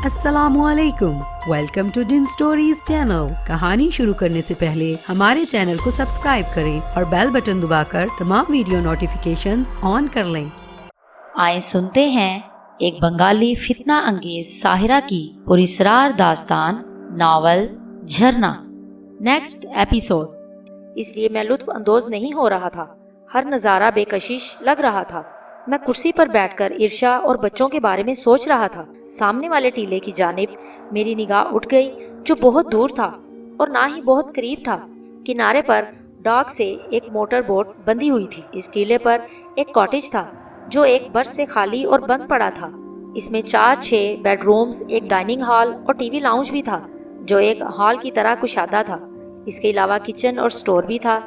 السلام علیکم، welcome to ڈن سٹوریز چینل۔ کہانی شروع کرنے سے پہلے ہمارے چینل کو سبسکرائب کریں اور بیل بٹن دبا کر تمام ویڈیو نوٹیفیکیشنز آن کر لیں۔ آئیں سنتے ہیں ایک بنگالی فتنہ انگیز ساحرہ کی پراسرار داستان، ناول جھرنا۔ Next episode. اس لیے میں لطف اندوز نہیں ہو رہا تھا، ہر نظارہ بے کشش لگ رہا تھا۔ میں کرسی پر بیٹھ کر ارشا اور بچوں کے بارے میں سوچ رہا تھا۔ سامنے والے ٹیلے کی جانب میری نگاہ اٹھ گئی، جو بہت دور تھا اور نہ ہی بہت قریب تھا۔ کنارے پر ڈاک سے ایک موٹر بوٹ بندھی ہوئی تھی۔ اس ٹیلے پر ایک کاٹیج تھا جو ایک برس سے خالی اور بند پڑا تھا۔ اس میں 4-6 بیڈ رومز، ایک ڈائننگ ہال اور ٹی وی لاؤنج بھی تھا جو ایک ہال کی طرح کشادہ تھا۔ اس کے علاوہ کچن اور سٹور بھی تھا۔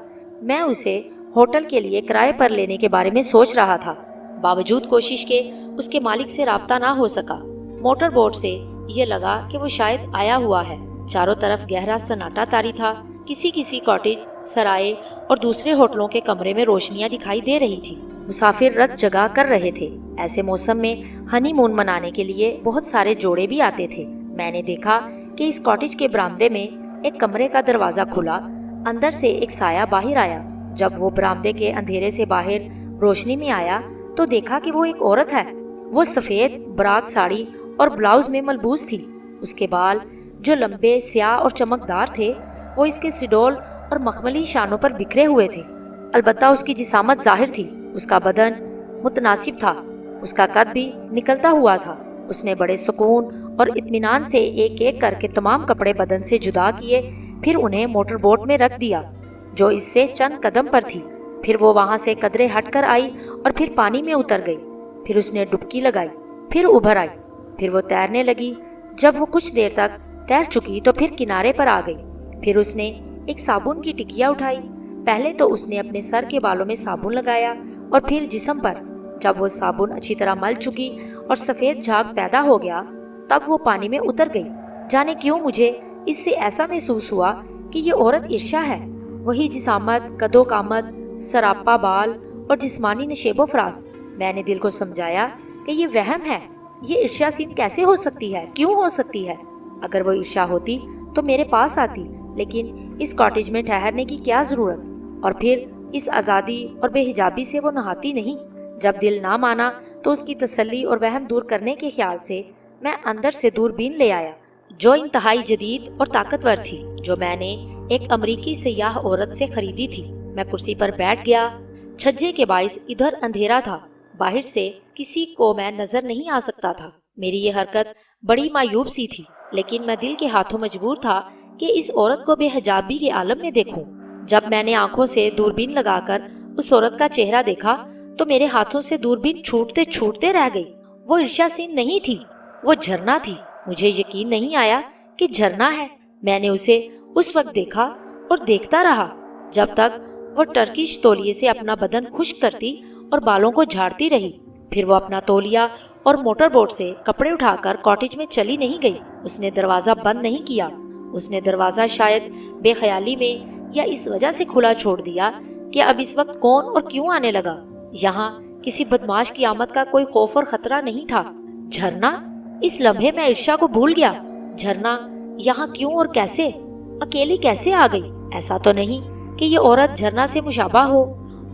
میں اسے ہوٹل کے لیے کرائے پر لینے کے بارے میں سوچ رہا تھا، باوجود کوشش کے اس کے مالک سے رابطہ نہ ہو سکا۔ موٹر بوٹ سے یہ لگا کہ وہ شاید آیا ہوا ہے۔ چاروں طرف گہرا سناٹا طاری تھا۔ کسی کاٹیج، سرائے اور دوسرے ہوٹلوں کے کمرے میں روشنیاں دکھائی دے رہی تھی۔ مسافر رت جگہ کر رہے تھے۔ ایسے موسم میں ہنی مون منانے کے لیے بہت سارے جوڑے بھی آتے تھے۔ میں نے دیکھا کہ اس کاٹیج کے برآمدے میں ایک کمرے کا دروازہ کھلا، اندر سے ایک سایہ باہر آیا۔ جب وہ برآمدے کے اندھیرے سے باہر روشنی میں آیا تو دیکھا کہ وہ ایک عورت ہے۔ وہ سفید براق ساڑی اور بلاؤز میں ملبوس تھی۔ اس کے بال جو لمبے، سیاہ اور چمکدار تھے، وہ اس کے سڈول اور مخملی شانوں پر بکھرے ہوئے تھے۔ البتہ اس کی جسامت ظاہر تھی۔ اس کا بدن متناسب تھا، اس کا قد بھی نکلتا ہوا تھا۔ اس نے بڑے سکون اور اطمینان سے ایک ایک کر کے تمام کپڑے بدن سے جدا کیے، پھر انہیں موٹر بوٹ میں رکھ دیا جو اس سے چند قدم پر تھی۔ پھر وہ وہاں سے قدرے ہٹ کر آئی اور پھر پانی میں اتر گئی۔ پھر اس نے ڈبکی لگائی، پھر ابھر آئی، پھر وہ تیرنے لگی۔ جب وہ کچھ دیر تک تیر چکی تو پھر کنارے پر آ گئی۔ پھر اس نے ایک صابن کی ٹکیا اٹھائی۔ پہلے تو اس نے اپنے سر کے بالوں میں صابن لگایا اور پھر جسم پر۔ جب وہ صابن اچھی طرح مل چکی اور سفید جھاگ پیدا ہو گیا، تب وہ پانی میں اتر گئی۔ جانے کیوں مجھے اس سے ایسا محسوس ہوا کہ یہ عورت ارشا ہے۔ وہی جسامت، قد و قامت، سراپا بال اور جسمانی نشیب و فراز۔ میں نے دل کو سمجھایا کہ یہ وہم ہے۔ یہ ارشا سین کیسے ہو سکتی ہے؟ کیوں ہو سکتی ہے؟ اگر وہ ارشا ہوتی تو میرے پاس آتی، لیکن اس کاٹیج میں ٹھہرنے کی کیا ضرورت؟ اور پھر اس آزادی اور بے حجابی سے وہ نہاتی نہیں۔ جب دل نہ مانا تو اس کی تسلی اور وہم دور کرنے کے خیال سے میں اندر سے دوربین لے آیا، جو انتہائی جدید اور طاقتور تھی، جو میں نے ایک امریکی سیاح عورت سے خریدی تھی۔ میں کرسی پر بیٹھ گیا۔ چھجے کے باعث ادھر اندھیرا تھا، باہر سے کسی کو میں نظر نہیں آ سکتا تھا۔ میری یہ حرکت بڑی معیوب سی تھی، لیکن میں دل کے ہاتھوں مجبور تھا کہ اس عورت کو بے حجابی کے عالم میں دیکھوں۔ جب میں نے آنکھوں سے دوربین لگا کر اس عورت کا چہرہ دیکھا تو میرے ہاتھوں سے دوربین چھوٹتے چھوٹتے رہ گئی۔ وہ ارشا سین نہیں تھی، وہ جھرنا تھی۔ مجھے یقین نہیں آیا کہ جھرنا ہے۔ میں نے اسے اس وقت دیکھا اور دیکھتا رہا جب تک وہ ٹرکش تولیے سے اپنا بدن خشک کرتی اور بالوں کو جھاڑتی رہی۔ پھر وہ اپنا تولیہ اور موٹر بوٹ سے کپڑے اٹھا کر کاٹیج میں چلی نہیں گئی۔ اس نے دروازہ بند نہیں کیا۔ اس نے دروازہ شاید بے خیالی میں یا اس وجہ سے کھلا چھوڑ دیا کہ اب اس وقت کون اور کیوں آنے لگا۔ یہاں کسی بدماش کی آمد کا کوئی خوف اور خطرہ نہیں تھا۔ جھرنا؟ اس لمحے میں ارشا کو بھول گیا۔ جھرنا یہاں کیوں اور کیسے؟ اکیلی کیسے آ گئی؟ ایسا تو نہیں کہ یہ عورت جھرنا سے مشابہ ہو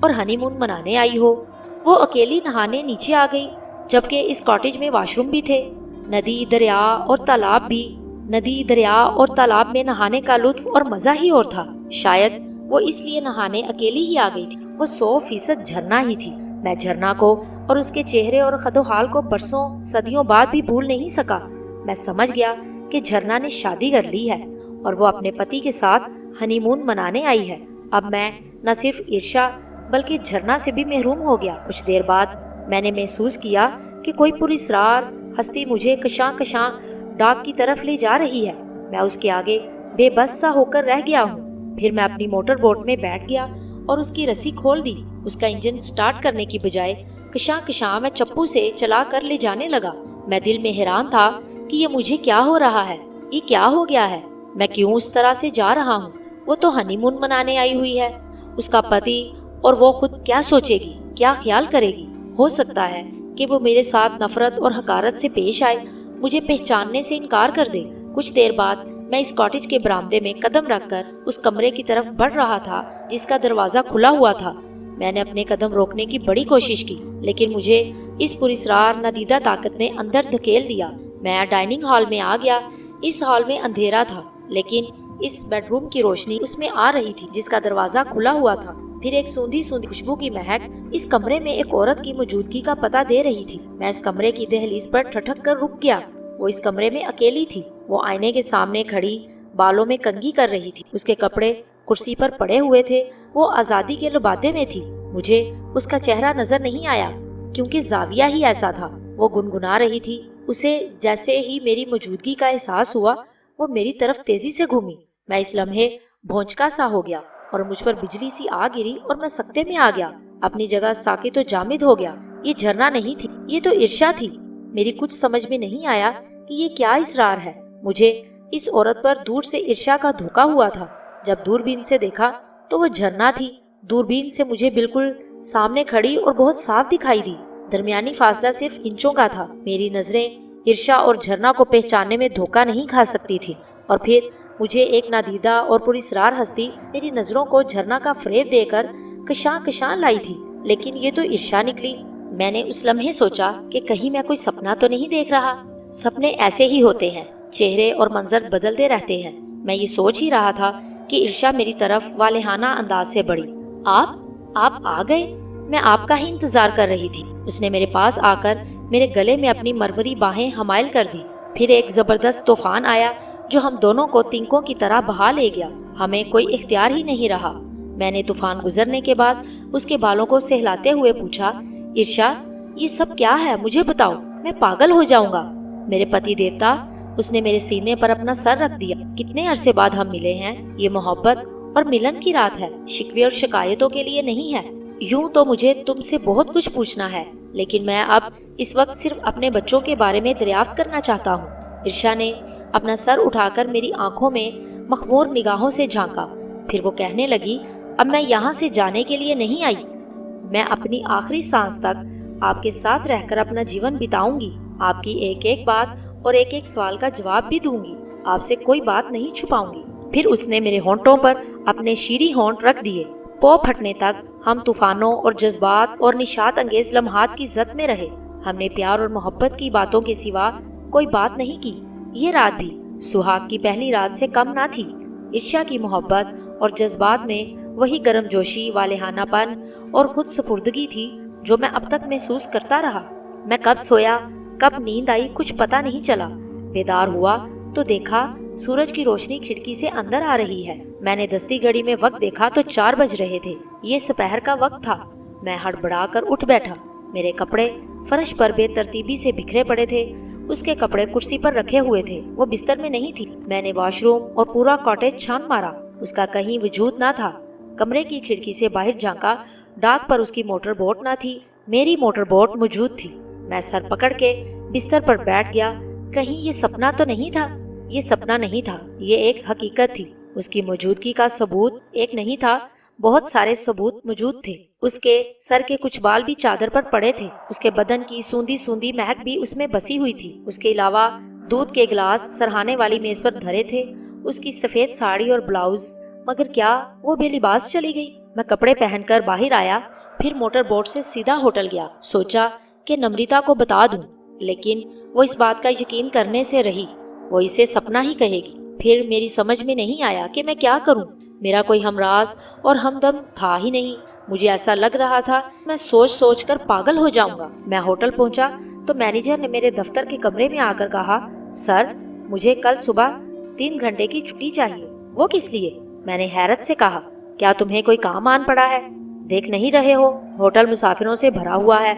اور ہنی مون منانے آئی ہو۔ وہ اکیلی نہانے نیچے آ گئی، جبکہ اس کاٹیج میں واش روم بھی تھے، ندی، دریا اور تالاب بھی۔ ندی، دریا اور تالاب میں نہانے کا لطف اور مزہ ہی اور تھا۔ شاید وہ اس لیے نہانے اکیلی ہی آ گئی تھی۔ وہ 100% جھرنا ہی تھی۔ میں جھرنا کو اور اس کے چہرے اور خد و حال کو برسوں صدیوں بعد بھی بھول نہیں سکا۔ میں سمجھ گیا کہ جھرنا نے شادی کر لی ہے اور وہ اپنے پتی کے ساتھ ہنی مون منانے آئی ہے۔ اب میں نہ صرف ارشا بلکہ جھرنا سے بھی محروم ہو گیا۔ کچھ دیر بعد میں نے محسوس کیا کہ کوئی پراسرار ہستی مجھے کشاں کشاں ڈاک کی طرف لے جا رہی ہے۔ میں اس کے آگے بے بس سا ہو کر رہ گیا ہوں۔ پھر میں اپنی موٹر بوٹ میں بیٹھ گیا اور اس کی رسی کھول دی۔ اس کا انجن سٹارٹ کرنے کی بجائے کشاں کشاں میں چپو سے چلا کر لے جانے لگا۔ میں دل میں حیران تھا کہ یہ مجھے کیا ہو رہا ہے، یہ کیا ہو گیا ہے، میں کیوں اس طرح سے جا رہا ہوں؟ وہ تو ہنی مون منانے آئی ہوئی ہے۔ اس کا پتی اور وہ خود کیا سوچے گی، کیا خیال کرے گی؟ ہو سکتا ہے کہ وہ میرے ساتھ نفرت اور حقارت سے پیش آئے مجھے پہچاننے سے انکار کر دے۔ کچھ دیر بعد میں اس کاٹیج کے برآمدے میں قدم رکھ کر اس کمرے کی طرف بڑھ رہا تھا جس کا دروازہ کھلا ہوا تھا۔ میں نے اپنے قدم روکنے کی بڑی کوشش کی، لیکن مجھے اس پراسرار نادیدہ طاقت نے اندر دھکیل دیا۔ میں ڈائننگ ہال میں آ گیا۔ اس ہال میں اندھیرا تھا، لیکن اس بیڈ روم کی روشنی اس میں آ رہی تھی جس کا دروازہ کھلا ہوا تھا۔ پھر ایک سوندھی خوشبو کی مہک اس کمرے میں ایک عورت کی موجودگی کا پتہ دے رہی تھی۔ میں اس کمرے کی دہلیز پر ٹھٹک کر رک گیا۔ وہ اس کمرے میں اکیلی تھی۔ وہ آئینے کے سامنے کھڑی بالوں میں کنگھی کر رہی تھی۔ اس کے کپڑے کرسی پر پڑے ہوئے تھے۔ وہ آزادی کے لبادے میں تھی۔ مجھے اس کا چہرہ نظر نہیں آیا کیونکہ زاویہ ہی ایسا تھا۔ وہ گنگنا رہی تھی۔ اسے جیسے ہی میری موجودگی کا احساس ہوا وہ میری طرف تیزی سے گھومی۔ میں اس لمحے بھونچکا سا ہو گیا اور مجھ پر بجلی سی آ گری اور میں سکتے میں آ گیا۔ اپنی جگہ ساکت و جامد ہو گیا۔ یہ جھرنا نہیں تھی، یہ تو ارشا تھی۔ میری کچھ سمجھ میں نہیں آیا کہ یہ کیا اصرار ہے۔ مجھے اس عورت پر دور سے ارشا کا دھوکا ہوا تھا۔ جب دوربین سے دیکھا تو وہ جھرنا تھی۔ دوربین سے مجھے بالکل سامنے کھڑی اور بہت صاف دکھائی دی۔ درمیانی فاصلہ صرف انچوں کا تھا۔ میری نظریں ارشا اور جھرنا کو پہچاننے میں دھوکا نہیں کھا سکتی تھی، اور پھر مجھے ایک نادیدہ اور پراسرار ہستی میری نظروں کو جھرنا کا فریب دے کر کشاں کشاں لائی تھی، لیکن یہ تو ارشا نکلی۔ میں نے اس لمحے سوچا کہ کہیں میں کوئی سپنا تو نہیں دیکھ رہا۔ سپنے ایسے ہی ہوتے ہیں، چہرے اور منظر بدلتے رہتے ہیں۔ میں یہ سوچ ہی رہا تھا کہ ارشا میری طرف والہانہ انداز سے بڑھی۔ آپ آ گئے؟ میں آپ کا ہی انتظار کر رہی تھی۔ اس نے میرے پاس آ کر میرے گلے میں اپنی مرمری باہیں حمائل کر دی۔ پھر ایک زبردست طوفان آیا جو ہم دونوں کو تنکوں کی طرح بہا لے گیا۔ ہمیں کوئی اختیار ہی نہیں رہا۔ میں نے طوفان گزرنے کے بعد اس کے بالوں کو سہلاتے ہوئے پوچھا، ارشا یہ سب کیا ہے؟ مجھے بتاؤ، میں پاگل ہو جاؤں گا۔ میرے پتی دیوتا، اس نے میرے سینے پر اپنا سر رکھ دیا۔ کتنے عرصے بعد ہم ملے ہیں۔ یہ محبت اور ملن کی رات ہے، شکوے اور شکایتوں کے لیے نہیں ہے۔ یوں تو مجھے تم سے بہت کچھ پوچھنا ہے، لیکن میں اب اس وقت صرف اپنے بچوں کے بارے میں دریافت کرنا چاہتا ہوں۔ ارشا نے اپنا سر اٹھا کر میری آنکھوں میں مخمور نگاہوں سے جھانکا۔ پھر وہ کہنے لگی، اب میں یہاں سے جانے کے لیے نہیں آئی۔ میں اپنی آخری سانس تک آپ کے ساتھ رہ کر اپنا جیون بتاؤں گی۔ آپ کی ایک ایک بات اور ایک ایک سوال کا جواب بھی دوں گی۔ آپ سے کوئی بات نہیں چھپاؤں گی۔ پھر اس نے میرے ہونٹوں پر اپنے شیریں ہونٹ رکھ دیے۔ پو پھٹنے تک ہم طوفانوں اور جذبات اور نشاط انگیز لمحات کی زد میں رہے۔ ہم نے پیار اور محبت کی باتوں کے سوا کوئی بات نہیں کی۔ یہ رات بھی سہاگ کی پہلی رات سے کم نہ تھی۔ ارشا کی محبت اور جذبات میں وہی گرم جوشی، والہانہ پن اور خود سپردگی تھی جو میں اب تک محسوس کرتا رہا۔ میں کب سویا، کب نیند آئی، کچھ پتہ نہیں چلا۔ بیدار ہوا تو دیکھا سورج کی روشنی کھڑکی سے اندر آ رہی ہے۔ میں نے دستی گھڑی میں وقت دیکھا تو 4 بج رہے تھے۔ یہ سپہر کا وقت تھا۔ میں ہڑبڑا کر اٹھ بیٹھا۔ میرے کپڑے فرش پر بے ترتیبی سے بکھرے پڑے تھے۔ اس کے کپڑے کرسی پر رکھے ہوئے تھے، وہ بستر میں نہیں تھی۔ میں نے واش روم اور پورا کاٹیج چھان مارا، اس کا کہیں وجود نہ تھا۔ کمرے کی کھڑکی سے باہر جھانکا، ڈاک پر اس کی موٹر بوٹ نہ تھی، میری موٹر بوٹ موجود تھی۔ میں سر پکڑ کے بستر پر بیٹھ گیا۔ کہیں یہ سپنا تو نہیں تھا؟ یہ سپنا نہیں تھا، یہ ایک حقیقت تھی۔ اس کی موجودگی کا ثبوت ایک نہیں تھا، بہت سارے ثبوت موجود تھے۔ اس کے سر کے کچھ بال بھی چادر پر پڑے تھے۔ اس کے بدن کی سوندھی سوندھی مہک بھی اس میں بسی ہوئی تھی۔ اس کے علاوہ دودھ کے گلاس سرہانے والی میز پر دھرے تھے، اس کی سفید ساڑی اور بلاؤز۔ مگر کیا وہ بے لباس چلی گئی؟ میں کپڑے پہن کر باہر آیا، پھر موٹر بوٹ سے سیدھا ہوٹل گیا۔ سوچا کہ نمرتا کو بتا دوں، لیکن وہ اس بات کا یقین کرنے سے رہی۔ وہ اسے سپنا ہی کہے گی۔ پھر میری سمجھ میں نہیں آیا کہ میں کیا کروں۔ میرا کوئی ہمراز اور ہمدم تھا ہی نہیں۔ مجھے ایسا لگ رہا تھا میں سوچ سوچ کر پاگل ہو جاؤں گا۔ میں ہوٹل پہنچا تو مینیجر نے میرے دفتر کے کمرے میں آ کر کہا، سر مجھے کل صبح 3 گھنٹے کی چھٹی چاہیے۔ وہ کس لیے؟ میں نے حیرت سے کہا، کیا تمہیں کوئی کام آن پڑا ہے؟ دیکھ نہیں رہے ہو ہوٹل مسافروں سے بھرا ہوا ہے؟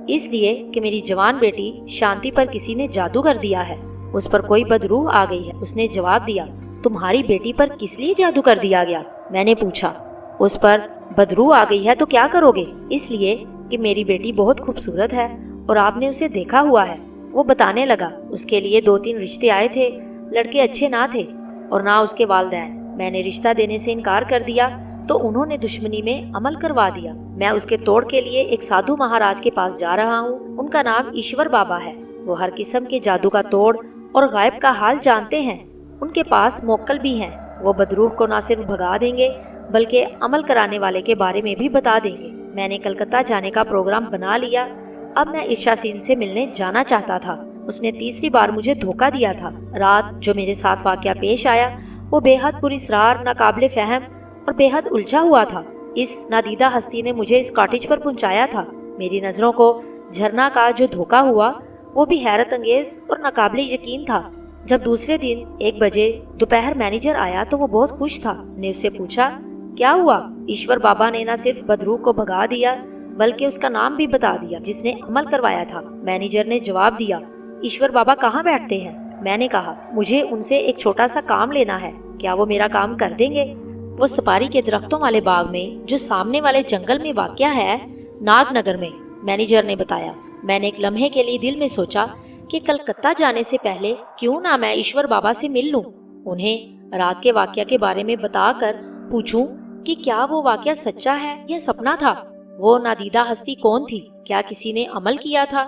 اس لیے کہ میری جوان بیٹی شانتی پر کسی نے جادو کر دیا ہے، اس پر کوئی بدروح آ گئی ہے۔ اس نے جواب دیا، تمہاری بیٹی پر کس لیے جادو کر دیا گیا؟ میں نے پوچھا، اس پر بدروح آ گئی ہے تو کیا کرو گے؟ اس لیے کہ میری بیٹی بہت خوبصورت ہے اور آپ نے اسے دیکھا ہوا ہے۔ وہ بتانے لگا، اس کے لیے 2-3 رشتے آئے تھے، لڑکے اچھے نہ تھے اور نہ اس کے والدین۔ میں نے رشتہ دینے سے انکار کر دیا تو انہوں نے دشمنی میں عمل کروا دیا۔ میں اس کے توڑ کے لیے ایک سادھو مہاراج کے پاس جا رہا ہوں، ان کا نام ایشور بابا ہے۔ وہ ہر قسم کے جادو کا توڑ اور غائب کا حال جانتے ہیں۔ ان کے پاس موکل بھی ہیں، وہ بدروح کو نہ صرف بھگا دیں گے بلکہ عمل کرانے والے کے بارے میں بھی بتا دیں گے۔ میں نے کلکتہ جانے کا پروگرام بنا لیا۔ اب میں ارشا سین سے ملنے جانا چاہتا تھا۔ اس نے تیسری بار مجھے دھوکہ دیا تھا۔ رات جو میرے ساتھ واقعہ پیش آیا وہ بے حد پراسرار، ناقابل فہم اور بے حد الجھا ہوا تھا۔ اس نادیدہ ہستی نے مجھے اس کاٹیج پر پہنچایا تھا۔ میری نظروں کو جھرنا کا جو دھوکہ ہوا وہ بھی حیرت انگیز اور ناقابل یقین تھا۔ جب دوسرے دن 1 بجے دوپہر مینیجر آیا تو وہ بہت خوش تھا۔ نے اس سے پوچھا، کیا ہوا؟ ایشور بابا نے نہ صرف بدروح کو بھگا دیا بلکہ اس کا نام بھی بتا دیا جس نے عمل کروایا تھا۔ مینیجر نے جواب دیا، ایشور بابا کہاں بیٹھتے ہیں؟ میں نے کہا، مجھے ان سے ایک چھوٹا سا کام لینا ہے، کیا وہ میرا کام کر دیں گے؟ وہ سپاری کے درختوں والے باغ میں جو سامنے والے جنگل میں واقع ہے، ناگ نگر میں، مینیجر نے بتایا۔ میں نے ایک لمحے کے لیے دل میں سوچا کہ کلکتہ جانے سے پہلے کیوں نہ میں ایشور بابا سے مل لوں، انہیں رات کے واقعہ کے بارے میں بتا کر پوچھوں کہ کیا وہ واقعہ سچا ہے یا سپنا تھا۔ وہ نادیدہ ہستی کون تھی؟ کیا کسی نے عمل کیا تھا؟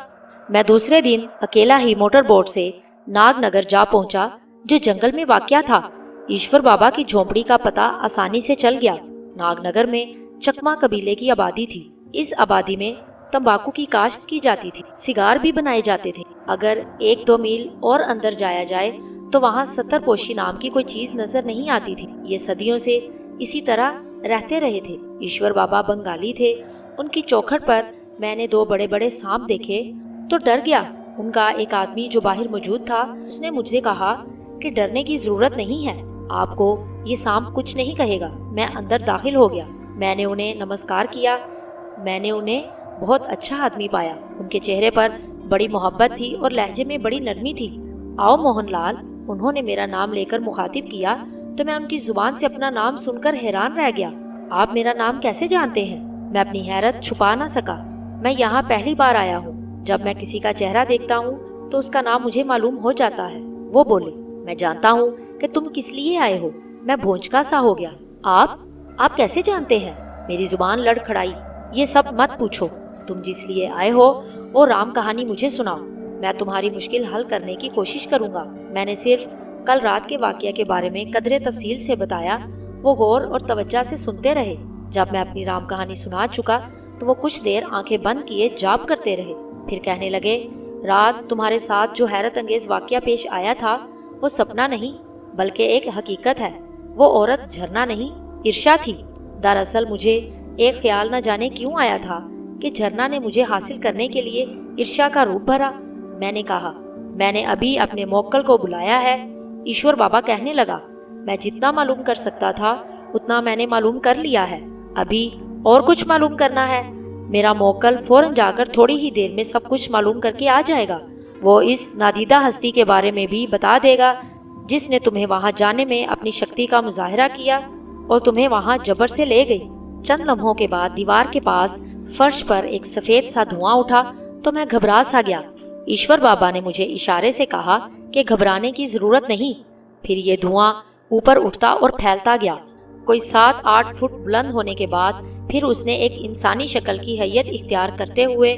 میں دوسرے دن اکیلا ہی موٹر بوٹ سے ناگ نگر جا پہنچا جو جنگل میں واقع تھا۔ ایشور بابا کی جھونپڑی کا پتہ آسانی سے چل گیا۔ ناگ نگر میں چکما قبیلے کی آبادی تھی۔ اس آبادی میں تمباکو کی کاشت کی جاتی تھی، سگار بھی بنائے جاتے تھے۔ اگر 1-2 میل اور اندر جایا جائے تو وہاں 70 پوشی نام کی کوئی چیز نظر نہیں آتی تھی۔ یہ صدیوں سے اسی طرح رہتے رہے تھے۔ ایشور بابا بنگالی تھے۔ ان کی چوکھٹ پر میں نے 2 بڑے بڑے سانپ دیکھے تو ڈر گیا۔ ان کا ایک آدمی جو باہر موجود تھا، اس نے مجھ سے کہا کہ ڈرنے کی ضرورت نہیں ہے، آپ کو یہ سانپ کچھ نہیں کہے گا۔ میں اندر داخل ہو گیا۔ میں نے انہیں نمسکار کیا۔ میں نے انہیں بہت اچھا آدمی پایا۔ ان کے چہرے پر بڑی محبت تھی اور لہجے میں بڑی نرمی تھی۔ آؤ موہن لال، انہوں نے میرا نام لے کر مخاطب کیا تو میں ان کی زبان سے اپنا نام سن کر حیران رہ گیا۔ آپ میرا نام کیسے جانتے ہیں؟ میں اپنی حیرت چھپا نہ سکا۔ میں یہاں پہلی بار آیا ہوں۔ جب میں کسی کا چہرہ دیکھتا ہوں تو اس کا نام مجھے معلوم ہو جاتا ہے۔ وہ بولے، میں جانتا ہوں کہ تم کس لیے آئے ہو۔ میں بھونچکا سا ہو گیا۔ آپ کیسے جانتے ہیں؟ میری زبان لڑکھڑائی۔ یہ سب مت پوچھو، تم جس لیے آئے ہو وہ رام کہانی مجھے سناؤ، میں تمہاری مشکل حل کرنے کی کوشش کروں گا۔ میں نے صرف کل رات کے واقعہ کے بارے میں قدرے تفصیل سے بتایا۔ وہ غور اور توجہ سے سنتے رہے۔ جب میں اپنی رام کہانی سنا چکا تو وہ کچھ دیر آنکھیں بند کیے جاپ کرتے رہے، پھر کہنے لگے، رات تمہارے ساتھ جو حیرت انگیز واقعہ پیش آیا تھا وہ سپنا نہیں بلکہ ایک حقیقت ہے۔ وہ عورت جھرنا نہیں، ارشا تھی۔ دراصل مجھے ایک خیال نہ جانے کیوں آیا تھا کہ جھرنا نے مجھے حاصل کرنے کے لیے ارشا کا روپ بھرا۔ میں نے کہا، میں نے ابھی اپنے موکل کو بلایا ہے۔ ایشور بابا کہنے لگا، میں جتنا معلوم کر سکتا تھا اتنا میں نے معلوم کر لیا ہے، ابھی اور کچھ معلوم کرنا ہے۔ میرا موکل فوراً جا کر تھوڑی ہی دیر میں سب کچھ معلوم کر کے آ جائے گا۔ وہ اس نادیدہ ہستی کے بارے میں بھی بتا دے گا جس نے تمہیں وہاں جانے میں اپنی شکتی کا مظاہرہ کیا اور تمہیں وہاں جبر سے لے گئی۔ چند لمحوں کے بعد دیوار کے پاس فرش پر ایک سفید سا دھواں اٹھا تو میں گھبرا سا گیا۔ ایشور بابا نے مجھے اشارے سے کہا کہ گھبرانے کی ضرورت نہیں۔ پھر یہ دھواں اوپر اٹھتا اور پھیلتا گیا۔ کوئی 7-8 فٹ بلند ہونے کے بعد پھر اس نے ایک انسانی شکل کی حیت اختیار کرتے ہوئے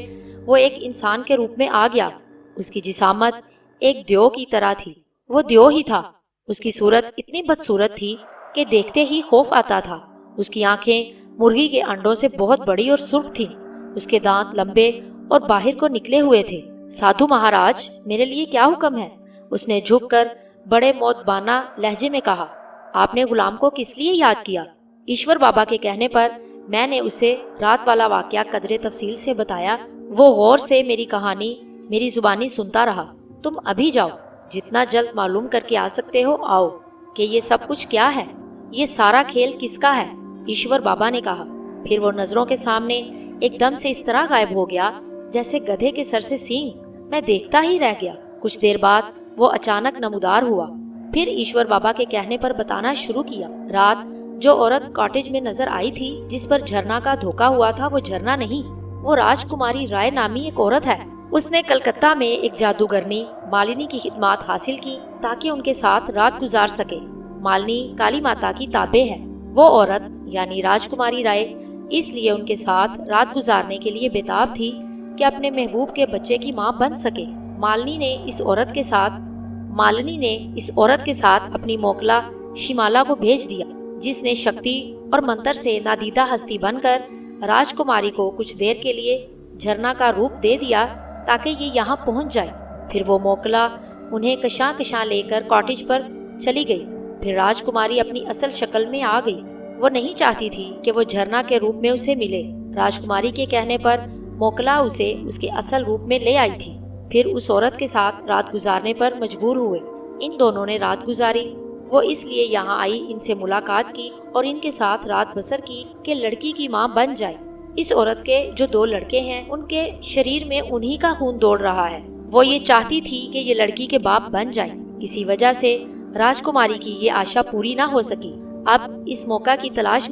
وہ ایک انسان کے روپ میں آ گیا۔ اس کی جسامت ایک دیو کی طرح تھی۔ وہ دیو ہی تھا۔ اس کی صورت اتنی بدصورت تھی کہ دیکھتے ہی خوف آتا تھا۔ اس کی آنکھیں مرغی کے انڈوں سے بہت بڑی اور سرخ تھیں۔ اس کے دانت لمبے اور باہر کو نکلے ہوئے تھے۔ سادھو مہاراج، میرے لیے کیا حکم ہے؟ اس نے جھک کر بڑے مودبانہ لہجے میں کہا۔ آپ نے غلام کو کس لیے یاد کیا؟ ایشور بابا کے کہنے پر میں نے اسے رات والا واقعہ قدرے تفصیل سے بتایا۔ وہ غور سے میری کہانی میری زبانی سنتا رہا۔ تم ابھی جاؤ، جتنا جلد معلوم کر کے آ سکتے ہو آؤ کہ یہ سب کچھ کیا ہے، یہ سارا کھیل کس کا ہے؟ ایشور بابا نے کہا۔ پھر وہ نظروں کے سامنے ایک دم سے اس طرح غائب ہو گیا جیسے گدھے کے سر سے سینگ۔ میں دیکھتا ہی رہ گیا۔ کچھ دیر بعد وہ اچانک نمودار ہوا۔ پھر ایشور بابا کے کہنے پر بتانا شروع کیا۔ رات جو عورت کاٹیج میں نظر آئی تھی جس پر جھرنا کا دھوکا ہوا تھا وہ جھرنا نہیں، وہ راج کماری رائے نامی ایک عورت ہے۔ اس نے کلکتہ میں ایک جادوگرنی مالنی کی خدمات حاصل کی تاکہ ان کے ساتھ رات گزار سکے۔ مالنی کالی ماتا کی تابع ہے۔ وہ عورت یعنی راج کماری رائے اس لیے ان کے ساتھ رات گزارنے کے لیے بےتاب تھی کہ اپنے محبوب کے بچے کی ماں بن سکے۔ مالنی نے اس عورت کے ساتھ اپنی موکلا شمالا کو بھیج دیا، جس نے شکتی اور منتر سے نادیدہ ہستی بن کر راجکماری کو کچھ دیر کے لیے جھرنا کا روپ دے دیا تاکہ یہ یہاں پہنچ جائے۔ پھر وہ موکلا انہیں کشاں کشاں لے کر کاٹیج پر چلی گئی۔ پھر راجکماری اپنی اصل شکل میں آ گئی۔ وہ نہیں چاہتی تھی کہ وہ جھرنا کے روپ میں اسے ملے۔ راجکماری کے کہنے پر موکلا اسے اس کے اصل روپ میں لے آئی تھی۔ پھر اس عورت کے ساتھ رات گزارنے پر مجبور ہوئے۔ ان دونوں نے رات گزاری۔ وہ اس لیے یہاں آئی، ان سے ملاقات کی اور ان کے ساتھ رات بسر کی کہ لڑکی کی ماں بن جائے۔ اس عورت کے جو 2 لڑکے ہیں، ان کے شریر میں انہی کا خون دوڑ رہا ہے۔ وہ یہ چاہتی تھی کہ یہ لڑکی کے باپ بن جائے۔ اسی وجہ سے راجکماری کی یہ آشا پوری نہ ہو سکی۔ اب اس موقع کی تلاش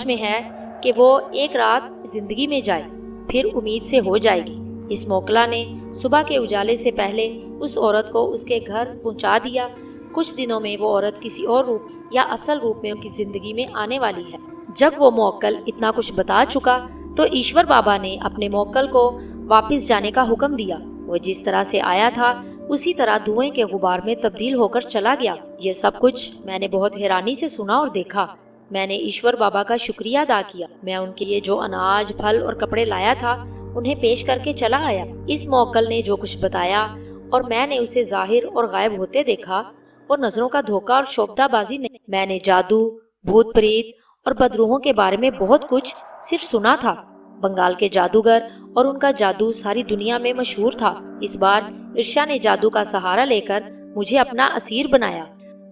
میں ہے کہ وہ ایک رات زندگی میں جائے، پھر امید سے ہو جائے گی۔ اس موکلا نے صبح کے اجالے سے پہلے اس عورت کو اس کے گھر پہنچا دیا۔ کچھ دنوں میں وہ عورت کسی اور روپ یا اصل روپ میں ان کی زندگی میں آنے والی ہے۔ جب وہ موکل اتنا کچھ بتا چکا تو ایشور بابا نے اپنے موکل کو واپس جانے کا حکم دیا۔ وہ جس طرح سے آیا تھا اسی طرح دھوئیں کے غبار میں تبدیل ہو کر چلا گیا۔ یہ سب کچھ میں نے بہت حیرانی سے سنا اور دیکھا۔ میں نے ایشور بابا کا شکریہ ادا کیا۔ میں ان کے لیے جو اناج، پھل اور کپڑے لایا تھا انہیں پیش کر کے چلا آیا۔ اس موکل نے جو کچھ بتایا اور میں نے اسے ظاہر اور غائب ہوتے دیکھا، اور نظروں کا دھوکہ اور شوبدہ بازی نہیں۔ میں نے جادو، بھوت پریت اور بدروحوں کے بارے میں بہت کچھ صرف سنا تھا۔ بنگال کے جادوگر اور ان کا جادو ساری دنیا میں مشہور تھا۔ اس بار عرشا نے جادو کا سہارا لے کر مجھے اپنا اسیر بنایا۔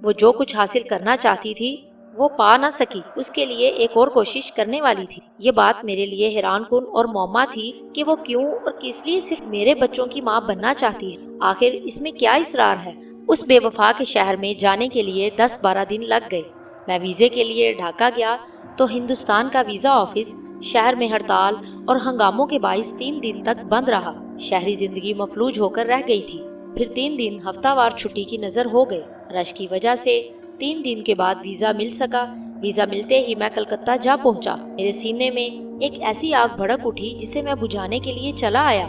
وہ جو کچھ حاصل کرنا چاہتی تھی وہ پا نہ سکی، اس کے لیے ایک اور کوشش کرنے والی تھی۔ یہ بات میرے لیے حیران کن اور معمہ تھی کہ وہ کیوں اور کس لیے صرف میرے بچوں کی ماں بننا چاہتی ہے۔ آخر اس میں کیا اسرار ہے؟ اس بے وفا کے شہر میں جانے کے لیے 10-12 دن لگ گئے۔ میں ویزے کے لیے ڈھاکہ گیا تو ہندوستان کا ویزا آفس شہر میں ہڑتال اور ہنگاموں کے باعث 3 دن تک بند رہا۔ شہری زندگی مفلوج ہو کر رہ گئی تھی۔ پھر 3 دن ہفتہ وار چھٹی کی نظر ہو گئے۔ رش کی وجہ سے 3 دن کے بعد ویزا مل سکا۔ ویزا ملتے ہی میں کلکتہ جا پہنچا۔ میرے سینے میں ایک ایسی آگ بھڑک اٹھی جسے میں بجھانے کے لیے چلا آیا،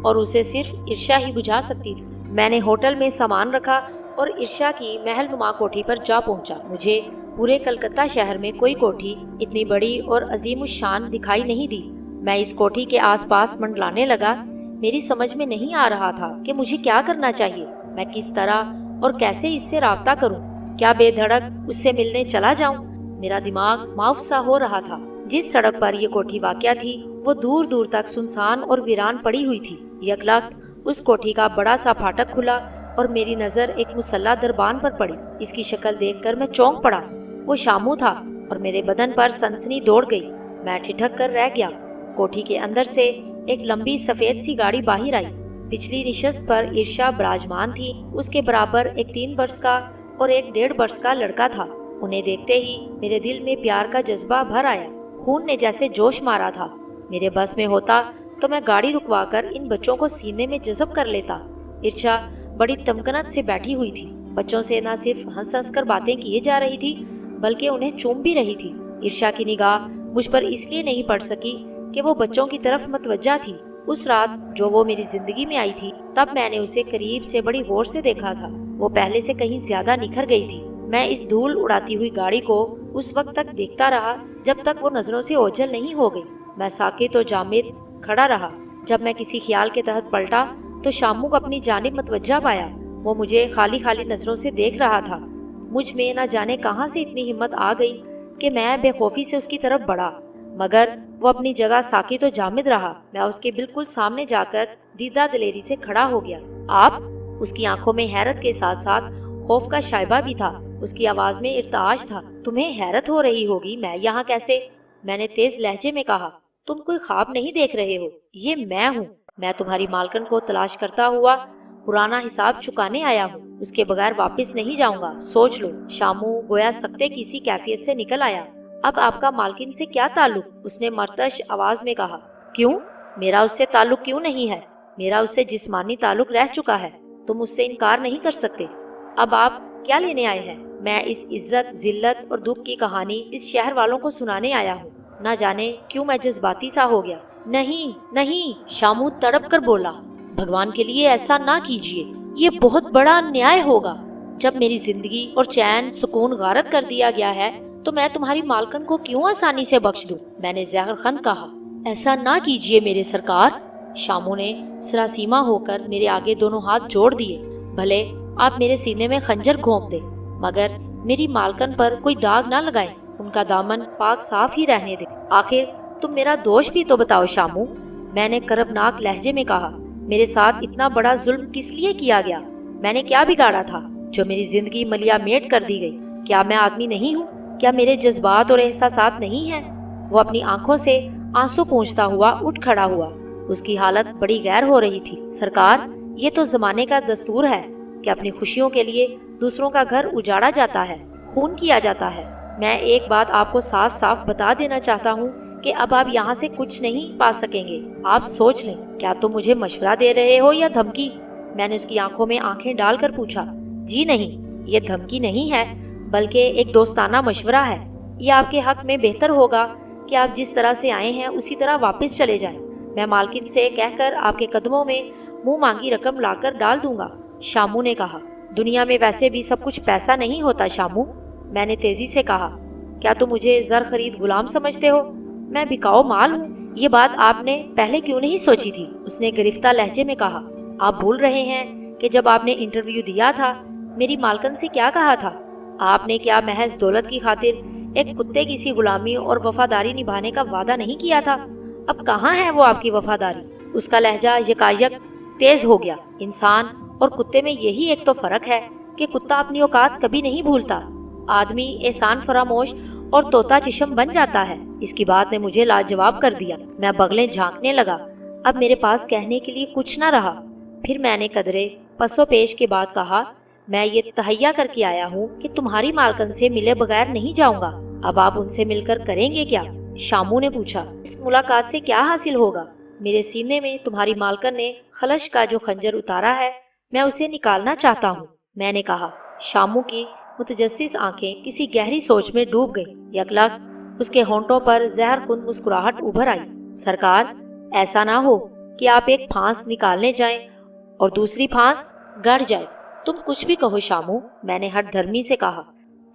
اور اسے صرف عرشا ہی بجھا سکتی تھی۔ میں نے ہوٹل میں سامان رکھا اور عرشا کی محل نما کوٹھی پر جا پہنچا۔ مجھے پورے کلکتہ شہر میں کوئی کوٹھی اتنی بڑی اور عظیم الشان دکھائی نہیں دی۔ میں اس کوٹھی کے آس پاس منڈلانے لگا۔ میری سمجھ میں نہیں آ رہا تھا کہ مجھے کیا کرنا چاہیے۔ میں کس طرح اور کیسے اس سے رابطہ کروں؟ کیا بے دھڑک اس سے ملنے چلا جاؤں؟ میرا دماغ معاف سا ہو رہا تھا۔ جس سڑک پر یہ کوٹھی واقع تھی وہ دور دور تک سنسان اور ویران پڑی ہوئی تھی۔ یکلخت اس کوٹھی کا بڑا سا پھاٹک کھلا اور میری نظر ایک مسلح دربان پر پڑی۔ اس کی شکل دیکھ کر میں چونک پڑا۔ وہ شامو تھا اور میرے بدن پر سنسنی دوڑ گئی۔ میں ٹھٹک کر رہ گیا۔ کوٹھی کے اندر سے ایک لمبی سفید سی گاڑی باہر آئی۔ پچھلی نشست پر عرشا براجمان تھی۔ اس کے برابر ایک 3 برس کا اور ایک 1.5 برس کا لڑکا تھا۔ انہیں دیکھتے ہی میرے دل میں پیار کا جذبہ بھر آیا۔ خون نے جیسے جوش مارا تھا۔ میرے بس میں ہوتا تو میں گاڑی رکوا کر ان بچوں کو سینے میں جذب کر لیتا۔ عرشا بڑی تمکنت سے بیٹھی ہوئی تھی۔ بچوں سے نہ صرف ہنس ہنس کر باتیں کیے جا رہی تھی بلکہ انہیں چوم بھی رہی تھی۔ عرشا کی نگاہ مجھ پر اس لیے نہیں پڑ سکی کہ وہ بچوں کی طرف متوجہ تھی۔ اس رات جو وہ میری زندگی میں آئی تھی تب میں نے اسے قریب سے بڑی غور سے دیکھا تھا۔ وہ پہلے سے کہیں زیادہ نکھر گئی تھی۔ میں اس دھول اڑاتی ہوئی گاڑی کو اس وقت تک دیکھتا رہا جب تک وہ نظروں سے اوجھل نہیں ہو گئی۔ میں ساکت و جامد کھڑا رہا۔ جب میں کسی خیال کے تحت پلٹا تو شامو کو اپنی جانب متوجہ پایا۔ وہ مجھے خالی خالی نظروں سے دیکھ رہا تھا۔ مجھ میں نہ جانے کہاں سے اتنی ہمت آ گئی کہ میں بے خوفی سے اس کی طرف بڑھا، مگر وہ اپنی جگہ ساکت و جامد رہا۔ میں اس کے بالکل سامنے جا کر دیدہ دلیری سے کھڑا ہو گیا۔ آپ؟ اس کی آنکھوں میں حیرت کے ساتھ ساتھ خوف کا شائبہ بھی تھا۔ اس کی آواز میں ارتعاش تھا۔ تمہیں حیرت ہو رہی ہوگی میں یہاں کیسے؟ میں نے تیز لہجے میں کہا۔ تم کوئی خواب نہیں دیکھ رہے ہو، یہ میں ہوں۔ میں تمہاری مالکن کو تلاش کرتا ہوا پرانا حساب چکانے آیا ہوں۔ اس کے بغیر واپس نہیں جاؤں گا، سوچ لو۔ شامو گویا سکتے کسی کیفیت سے نکل آیا۔ اب آپ کا مالکن سے کیا تعلق؟ اس نے مرتش آواز میں کہا۔ کیوں؟ میرا اس سے تعلق کیوں نہیں ہے؟ میرا اس سے جسمانی تعلق رہ چکا ہے۔ تم اس سے انکار نہیں کر سکتے۔ اب آپ کیا لینے آئے ہیں؟ میں اس عزت، ذلت اور دکھ کی کہانی اس شہر والوں کو سنانے آیا ہوں۔ نہ جانے کیوں میں جذباتی سا ہو گیا۔ نہیں نہیں، شامو تڑپ کر بولا، بھگوان کے لیے ایسا نہ کیجیے، یہ بہت بڑا انیائے ہوگا۔ جب میری زندگی اور چین سکون غارت کر دیا گیا ہے تو میں تمہاری مالکن کو کیوں آسانی سے بخش دوں؟ میں نے زہر خند کہا۔ ایسا نہ کیجیے میرے سرکار۔ شامو نے سراسیما ہو کر میرے آگے دونوں ہاتھ جوڑ دیے۔ بھلے آپ میرے سینے میں خنجر گھونپ دے مگر میری مالکن پر کوئی داغ نہ لگائیں، ان کا دامن پاک صاف ہی رہنے دے۔ آخر تم میرا دوش بھی تو بتاؤ شامو، میں نے کربناک لہجے میں کہا۔ میرے ساتھ اتنا بڑا ظلم کس لیے کیا گیا؟ میں نے کیا بگاڑا تھا جو میری زندگی ملیا میٹ کر دی گئی؟ کیا میں آدمی نہیں ہوں؟ کیا میرے جذبات اور احساسات نہیں ہیں؟ وہ اپنی آنکھوں سے آنسو پونچھتا ہوا اٹھ کھڑا ہوا۔ اس کی حالت بڑی غیر ہو رہی تھی۔ سرکار، یہ تو زمانے کا دستور ہے کہ اپنی خوشیوں کے لیے دوسروں کا گھر اجاڑا جاتا ہے، خون کیا جاتا ہے۔ میں ایک بات آپ کو صاف صاف بتا دینا چاہتا ہوں کہ اب آپ یہاں سے کچھ نہیں پا سکیں گے۔ آپ سوچ لیں، کیا تم مجھے مشورہ دے رہے ہو یا دھمکی؟ میں نے اس کی آنکھوں میں آنکھیں ڈال کر پوچھا۔ جی نہیں، یہ دھمکی نہیں ہے بلکہ ایک دوستانہ مشورہ ہے۔ یہ آپ کے حق میں بہتر ہوگا کہ آپ جس طرح سے آئے ہیں اسی طرح واپس چلے جائیں۔ میں مالکن سے کہہ کر آپ کے قدموں میں منہ مانگی رقم لا کر ڈال دوں گا۔ شامو نے کہا۔ دنیا میں ویسے بھی سب کچھ پیسہ نہیں ہوتا شامو، میں نے تیزی سے کہا۔ کیا تم مجھے زر خرید غلام سمجھتے ہو؟ میں بکاؤ مال ہوں۔ یہ بات آپ نے پہلے کیوں نہیں سوچی تھی؟ اس نے گرفتہ لہجے میں کہا۔ آپ بھول رہے ہیں کہ جب آپ نے انٹرویو دیا تھا میری مالکن سے کیا کہا تھا؟ آپ نے کیا محض دولت کی خاطر ایک کتے کی سی غلامی اور وفاداری نبھانے کا وعدہ نہیں کیا تھا؟ اب کہاں ہے وہ آپ کی وفاداری؟ اس کا لہجہ یکایک تیز ہو گیا۔ انسان اور کتے میں یہی ایک تو فرق ہے کہ کتا اپنی اوقات کبھی نہیں بھولتا، آدمی احسان فراموش اور طوطا چشم بن جاتا ہے۔ اس کی بات نے مجھے لاجواب کر دیا۔ میں بغلیں جھانکنے لگا۔ اب میرے پاس کہنے کے لیے کچھ نہ رہا۔ پھر میں نے قدرے پسو پیش کے بعد کہا، میں یہ تہیا کر کے آیا ہوں کہ تمہاری مالکن سے ملے بغیر نہیں جاؤں گا۔ اب آپ ان سے مل کر کریں گے کیا؟ شامو نے پوچھا۔ اس ملاقات سے کیا حاصل ہوگا؟ میرے سینے میں تمہاری مالکن نے خلش کا جو خنجر اتارا ہے میں اسے نکالنا چاہتا ہوں، میں نے کہا۔ شامو کی متجسس آنکھیں کسی گہری سوچ میں ڈوب گئی۔ یکلخت اس کے ہونٹوں پر زہر کند مسکراہٹ ابھر آئی۔ سرکار، ایسا نہ ہو کہ آپ ایک پھانس نکالنے جائیں اور دوسری پھانس گڑ جائے۔ تم کچھ بھی کہو شامو، میں نے ہٹ دھرمی سے کہا۔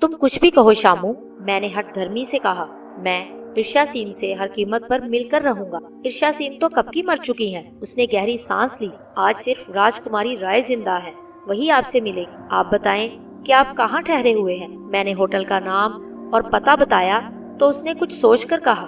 تم کچھ بھی کہو شامو، میں نے ہٹ دھرمی سے کہا۔ میں ارشا سین سے ہر قیمت پر مل کر رہوں گا۔ ارشا سین تو کب کی مر چکی ہیں۔ اس نے گہری سانس لی۔ آج صرف راج کماری رائے زندہ ہے، وہی آپ سے ملے گی۔ آپ بتائیں کہ آپ کہاں ٹھہرے ہوئے ہیں؟ میں نے ہوٹل کا نام اور پتہ بتایا تو اس نے کچھ سوچ کر کہا۔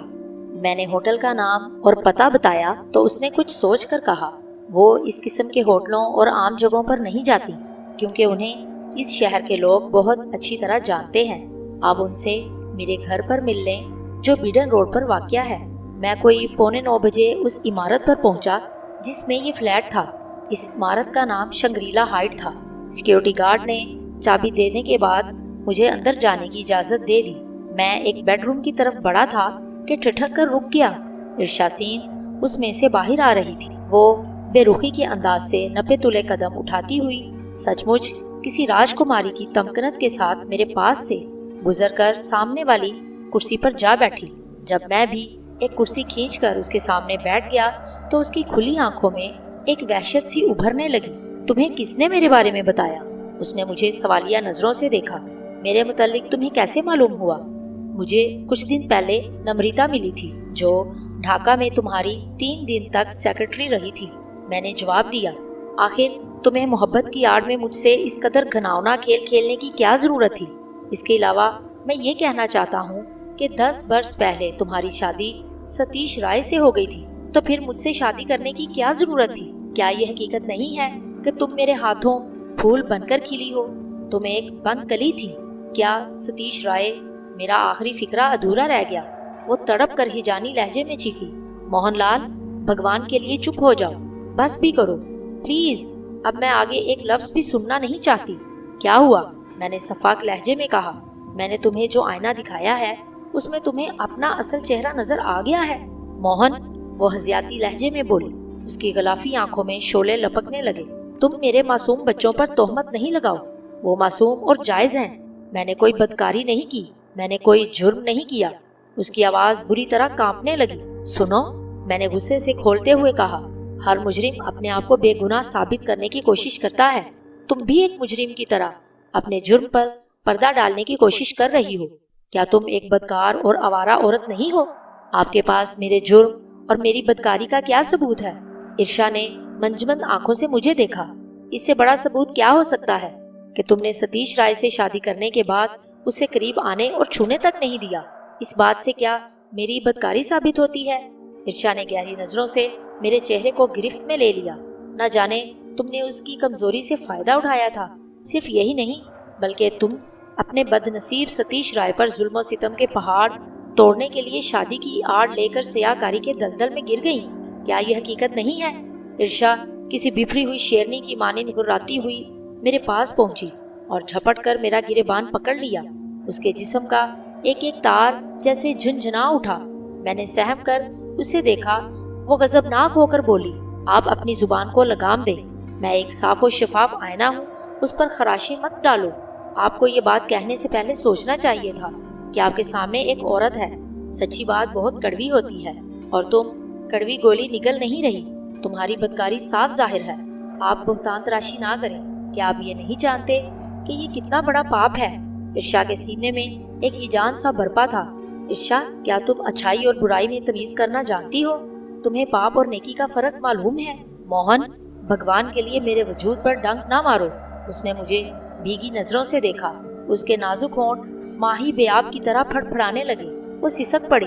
میں نے ہوٹل کا نام اور پتہ بتایا تو اس نے کچھ سوچ کر کہا۔ وہ اس قسم کے ہوٹلوں اور عام جگہوں پر نہیں جاتی کیونکہ انہیں اس شہر کے لوگ بہت اچھی طرح جانتے ہیں۔ آپ ان سے میرے گھر پر مل لیں جو بیڈن روڈ پر واقع ہے۔ میں کوئی 8:45 بجے اس عمارت پر پہنچا جس میں یہ فلیٹ تھا۔ اس عمارت کا نام شنگریلا ہائٹ تھا۔ سیکیورٹی گارڈ نے چابی دینے کے بعد مجھے اندر جانے کی اجازت دے دی۔ میں ایک بیڈ روم کی طرف بڑھا تھا کہ ٹھٹک کر رک گیا۔ ارشا سین اس میں سے باہر آ رہی تھی۔ وہ بے رخی کے انداز سے نپے تلے قدم اٹھاتی ہوئی سچ مچ کسی راج کماری کی تمکنت کے ساتھ میرے پاس سے گزر کر سامنے والی کرسی پر جا بیٹھی۔ جب میں بھی ایک کرسی کھینچ کر اس کے سامنے بیٹھ گیا تو اس کی کھلی آنکھوں میں ایک وحشت سی ابھرنے لگی۔ تمہیں کس نے میرے بارے میں بتایا؟ اس نے مجھے سوالیہ نظروں سے دیکھا۔ میرے متعلق تمہیں کیسے معلوم ہوا؟ مجھے کچھ دن پہلے نمریتا ملی تھی جو ڈھاکہ میں تمہاری 3 دن تک سیکرٹری رہی تھی۔ میں نے جواب دیا، آخر تمہیں محبت کی آڑ میں مجھ سے اس قدر گھناؤنا کھیل کھیلنے کی کیا ضرورت تھی؟ اس کے علاوہ میں یہ کہنا چاہتا ہوں کہ 10 برس پہلے تمہاری شادی ستیش رائے سے ہو گئی تھی، تو پھر مجھ سے شادی کرنے کی کیا ضرورت تھی؟ کیا یہ حقیقت نہیں ہے کہ تم میرے ہاتھوں پھول بن کر کھلی ہو؟ تم ایک بند کلی تھی۔ کیا ستیش رائے؟ میرا آخری فکرہ ادھورا رہ گیا۔ وہ تڑپ کر ہی جانی لہجے میں چیخی، موہن لال، بھگوان کے لیے چپ ہو جاؤ، بس بھی کرو پلیز، اب میں آگے ایک لفظ بھی سننا نہیں چاہتی۔ کیا ہوا؟ میں نے صفاق لہجے میں کہا۔ میں نے تمہیں جو آئینہ دکھایا ہے اس میں تمہیں اپنا اصل چہرہ نظر آ گیا ہے۔ موہن، وہ ہزیاتی لہجے میں بولی۔ اس کی غلافی آنکھوں میں شعلے لپکنے لگے۔ تم میرے معصوم بچوں پر تہمت نہیں لگاؤ، وہ معصوم اور جائز ہیں۔ میں نے کوئی بدکاری نہیں کی، میں نے کوئی جرم نہیں کیا۔ اس کی آواز بری طرح کانپنے لگی۔ سنو، میں نے غصے سے کھولتے ہوئے کہا، ہر مجرم اپنے آپ کو بے گناہ ثابت کرنے کی کوشش کرتا ہے، تم بھی ایک مجرم کی طرح اپنے جرم پر پردہ ڈالنے کی کوشش کر رہی ہو۔ کیا تم ایک بدکار اور آوارہ عورت نہیں ہو؟ آپ کے پاس میرے جرم اور میری بدکاری کا کیا ثبوت ہے؟ عرشا نے منجمد آنکھوں سے مجھے دیکھا۔ اس سے بڑا ثبوت کیا ہو سکتا ہے کہ تم نے ستیش رائے سے شادی کرنے کے بعد اسے قریب آنے اور چھونے تک نہیں دیا؟ اس بات سے کیا میری بدکاری ثابت ہوتی ہے؟ عرشا نے گہری نظروں سے میرے چہرے کو گرفت میں لے لیا۔ نہ جانے تم نے اس کی کمزوری سے فائدہ اٹھایا تھا۔ صرف یہی نہیں بلکہ تم اپنے بد نصیب ستیش رائے پر ظلم و ستم کے پہاڑ توڑنے کے لیے شادی کی آڑ لے کر سیاہ کاری کے دلدل میں گر گئیں۔ کیا یہ حقیقت نہیں ہے؟ عرشا کسی بفری ہوئی شیرنی کی مانند گراتی ہوئی میرے پاس پہنچی اور جھپٹ کر میرا گریبان پکڑ لیا۔ اس کے جسم کا ایک ایک تار جیسے جھنجھنا اٹھا۔ میں نے سہم کر اسے دیکھا۔ وہ غضبناک ہو کر بولی، آپ اپنی زبان کو لگام دیں، میں ایک صاف و شفاف آئینہ ہوں، اس پر خراشی مت ڈالو۔ آپ کو یہ بات کہنے سے پہلے سوچنا چاہیے تھا کہ آپ کے سامنے ایک عورت ہے۔ سچی بات بہت کڑوی ہوتی ہے اور تم کڑوی گولی نگل نہیں رہی۔ تمہاری بدکاری صاف ظاہر ہے۔ آپ بہتان تراشی نہ کریں۔ کیا آپ یہ نہیں جانتے کہ یہ کتنا بڑا پاپ ہے؟ عرشا کے سینے میں ایک ہیجان سا برپا تھا۔ عرشا، کیا تم اچھائی اور برائی میں تمیز کرنا جانتی ہو؟ تمہیں پاپ اور نیکی کا فرق معلوم ہے؟ موہن، بھگوان کے لیے میرے وجود پر ڈنک نہ مارو۔ اس نے مجھے بھیگی نظروں سے دیکھا۔ اس کے نازک ہونٹ ماہی بیاب کی طرح پھڑ پھڑانے لگے۔ وہ سسک پڑی۔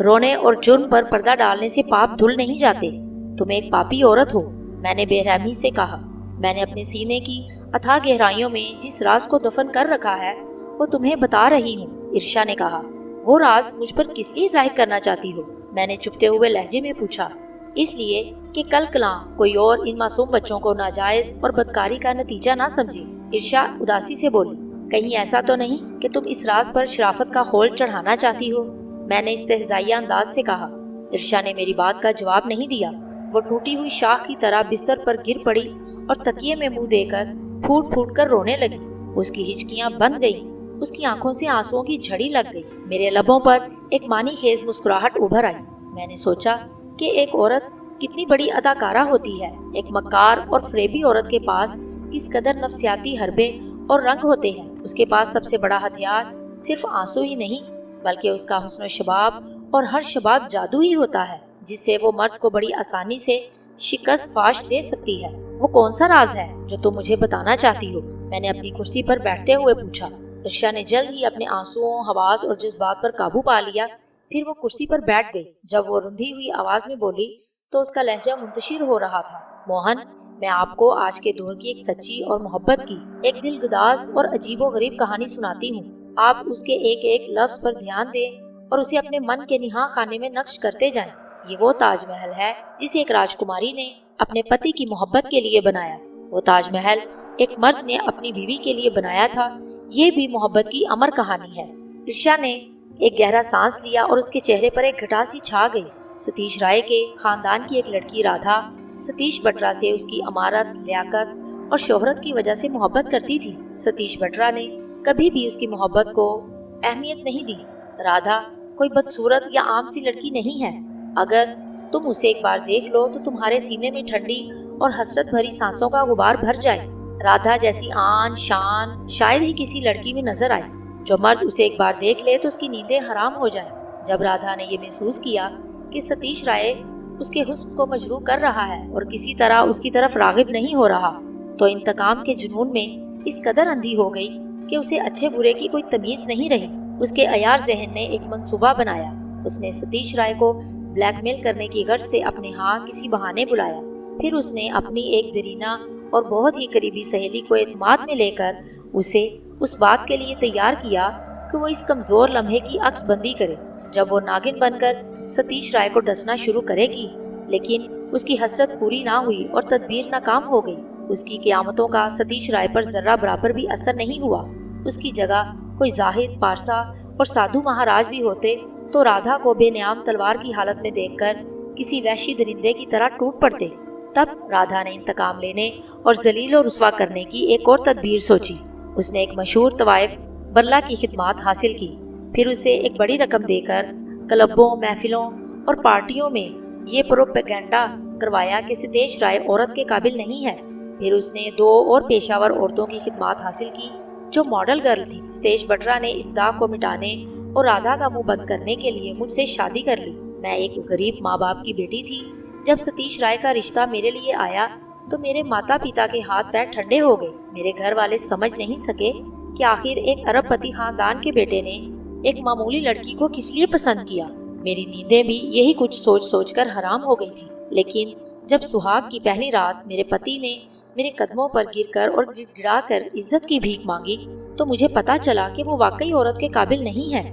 رونے اور جرم پر پردہ ڈالنے سے پاپ دھل نہیں جاتے۔ تم ایک پاپی عورت ہو، میں نے بے رحمی سے کہا۔ میں نے اپنے سینے کی اتھاہ گہرائیوں میں جس راز کو دفن کر رکھا ہے وہ تمہیں بتا رہی ہوں، عرشا نے کہا۔ وہ راز مجھ پر کس لیے ظاہر کرنا چاہتی ہو؟ میں نے چپتے ہوئے لہجے میں پوچھا۔ اس لیے کہ کل کلاں کوئی اور ان معصوم بچوں کو ناجائز اور بدکاری کا نتیجہ نہ سمجھے۔ عرشا اداسی سے بولی، کہیں ایسا تو نہیں کہ تم اس راز پر شرافت کا خول چڑھانا چاہتی ہو؟ میں نے استہزائیہ انداز سے کہا۔ عرشا نے میری بات کا جواب نہیں دیا۔ وہ ٹوٹی ہوئی شاخ کی طرح بستر پر گر پڑی اور تکیے میں منہ دے کر پھوٹ پھوٹ کر رونے لگی۔ اس کی ہچکیاں بند گئیں، اس کی آنکھوں سے آنسوؤں کی جھڑی لگ گئی۔ میرے لبوں پر ایک معنی خیز مسکراہٹ ابھر آئی۔ میں نے سوچا کہ ایک عورت کتنی بڑی اداکارہ ہوتی ہے۔ ایک مکار اور فریبی عورت کے پاس کس قدر نفسیاتی حربے اور رنگ ہوتے ہیں۔ اس کے پاس سب سے بڑا ہتھیار صرف آنسو ہی نہیں بلکہ اس کا حسن و شباب اور ہر شباب جادو ہی ہوتا ہے جس سے وہ مرد کو بڑی آسانی سے شکست فاش دے سکتی ہے۔ وہ کون سا راز ہے جو تم مجھے بتانا چاہتی ہو؟ میں نے اپنی کرسی پر بیٹھتے ہوئے پوچھا۔ عرشا نے جلد ہی اپنے آنسوؤں، حواس اور جذبات پر قابو پا لیا۔ پھر وہ کرسی پر بیٹھ گئی۔ جب وہ رندھی ہوئی آواز میں بولی تو اس کا لہجہ منتشر ہو رہا تھا۔ موہن، میں آپ کو آج کے دور کی ایک سچی اور محبت کی ایک دل گداز اور عجیب و غریب کہانی سناتی ہوں۔ آپ اس کے ایک ایک لفظ پر دھیان دیں اور اسے اپنے من کے نہاں خانے میں نقش کرتے جائیں۔ یہ وہ تاج محل ہے جسے ایک راجکماری نے اپنے پتی کی محبت کے لیے بنایا۔ وہ تاج محل ایک مرد نے اپنی بیوی کے لیے بنایا تھا۔ یہ بھی محبت کی امر کہانی ہے۔ عرشا نے ایک گہرا سانس لیا اور اس کے چہرے پر ایک گھٹا سی چھا گئی۔ ستیش رائے کے خاندان کی ایک لڑکی رادھا ستیش بٹرا سے اس کی امارت، لیاقت اور شہرت کی وجہ سے محبت کرتی تھی۔ ستیش بٹرا نے کبھی بھی اس کی محبت کو اہمیت نہیں دی۔ رادھا کوئی بدصورت یا عام سی لڑکی نہیں ہے۔ اگر تم اسے ایک بار دیکھ لو تو تمہارے سینے میں ٹھنڈی اور حسرت بھری سانسوں کا غبار بھر جائے۔ رادھا جیسی آن شان شاید ہی کسی لڑکی میں نظر آئے۔ جو مرد اسے ایک بار دیکھ لے تو اس کی نیندیں حرام ہو جائیں۔ جب رادھا نے یہ محسوس کیا کہ ستیش رائے اس کے حسن کو مجروح کر رہا ہے اور کسی طرح اس کی طرف راغب نہیں ہو رہا تو انتقام کے جنون میں اس قدر اندھی ہو گئی کہ اسے اچھے برے کی کوئی تمیز نہیں رہی۔ اس کے عیار ذہن نے ایک منصوبہ بنایا۔ اس نے ستیش رائے کو بلیک میل کرنے کی غرض سے اپنے ہاں کسی بہانے بلایا۔ پھر اس نے اپنی ایک درینہ اور بہت ہی قریبی سہیلی کو اعتماد میں لے کر اسے اس بات کے لیے تیار کیا کہ وہ اس کمزور لمحے کی عکس بندی کرے جب وہ ناگن بن کر ستیش رائے کو ڈسنا شروع کرے گی۔ لیکن اس کی حسرت پوری نہ ہوئی اور تدبیر ناکام ہو گئی۔ اس کی قیامتوں کا ستیش رائے پر ذرہ برابر بھی اثر نہیں ہوا۔ اس کی جگہ کوئی زاہد، پارسا اور سادھو مہاراج بھی ہوتے تو رادھا کو بے نیام تلوار کی حالت میں دیکھ کر کسی وحشی درندے کی طرح ٹوٹ پڑتے۔ تب رادھا نے انتقام لینے اور ذلیل و رسوا کرنے کی ایک اور تدبیر سوچی۔ اس نے ایک مشہور طوائف برلا کی خدمات حاصل کی۔ پھر اسے ایک بڑی رقم دے کر کلبوں، محفلوں اور پارٹیوں میں یہ پروپیگنڈا کروایا کہ ستیش رائے عورت کے قابل نہیں ہے۔ پھر اس نے 2 اور پیشاور عورتوں کی خدمات حاصل کی جو ماڈل گرل تھی۔ ستیش بٹرا نے اس داغ کو مٹانے اور رادھا کا منہ بند کرنے کے لیے مجھ سے شادی کر لی۔ میں ایک غریب ماں باپ کی بیٹی تھی۔ جب ستیش رائے کا رشتہ میرے لیے آیا تو میرے ماتا پتا کے ہاتھ پیر ٹھنڈے ہو گئے۔ میرے گھر والے سمجھ نہیں سکے کہ آخر ایک ارب پتی خاندان کے بیٹے نے ایک معمولی لڑکی کو کس لیے پسند کیا۔ میری نیندیں بھی یہی کچھ سوچ سوچ کر حرام ہو گئی تھی۔ لیکن جب سہاگ کی پہلی رات میرے پتی نے میرے قدموں پر گر کر اور گڑ گڑا کر عزت کی بھیک مانگی تو مجھے پتا چلا کہ وہ واقعی عورت کے قابل نہیں ہے۔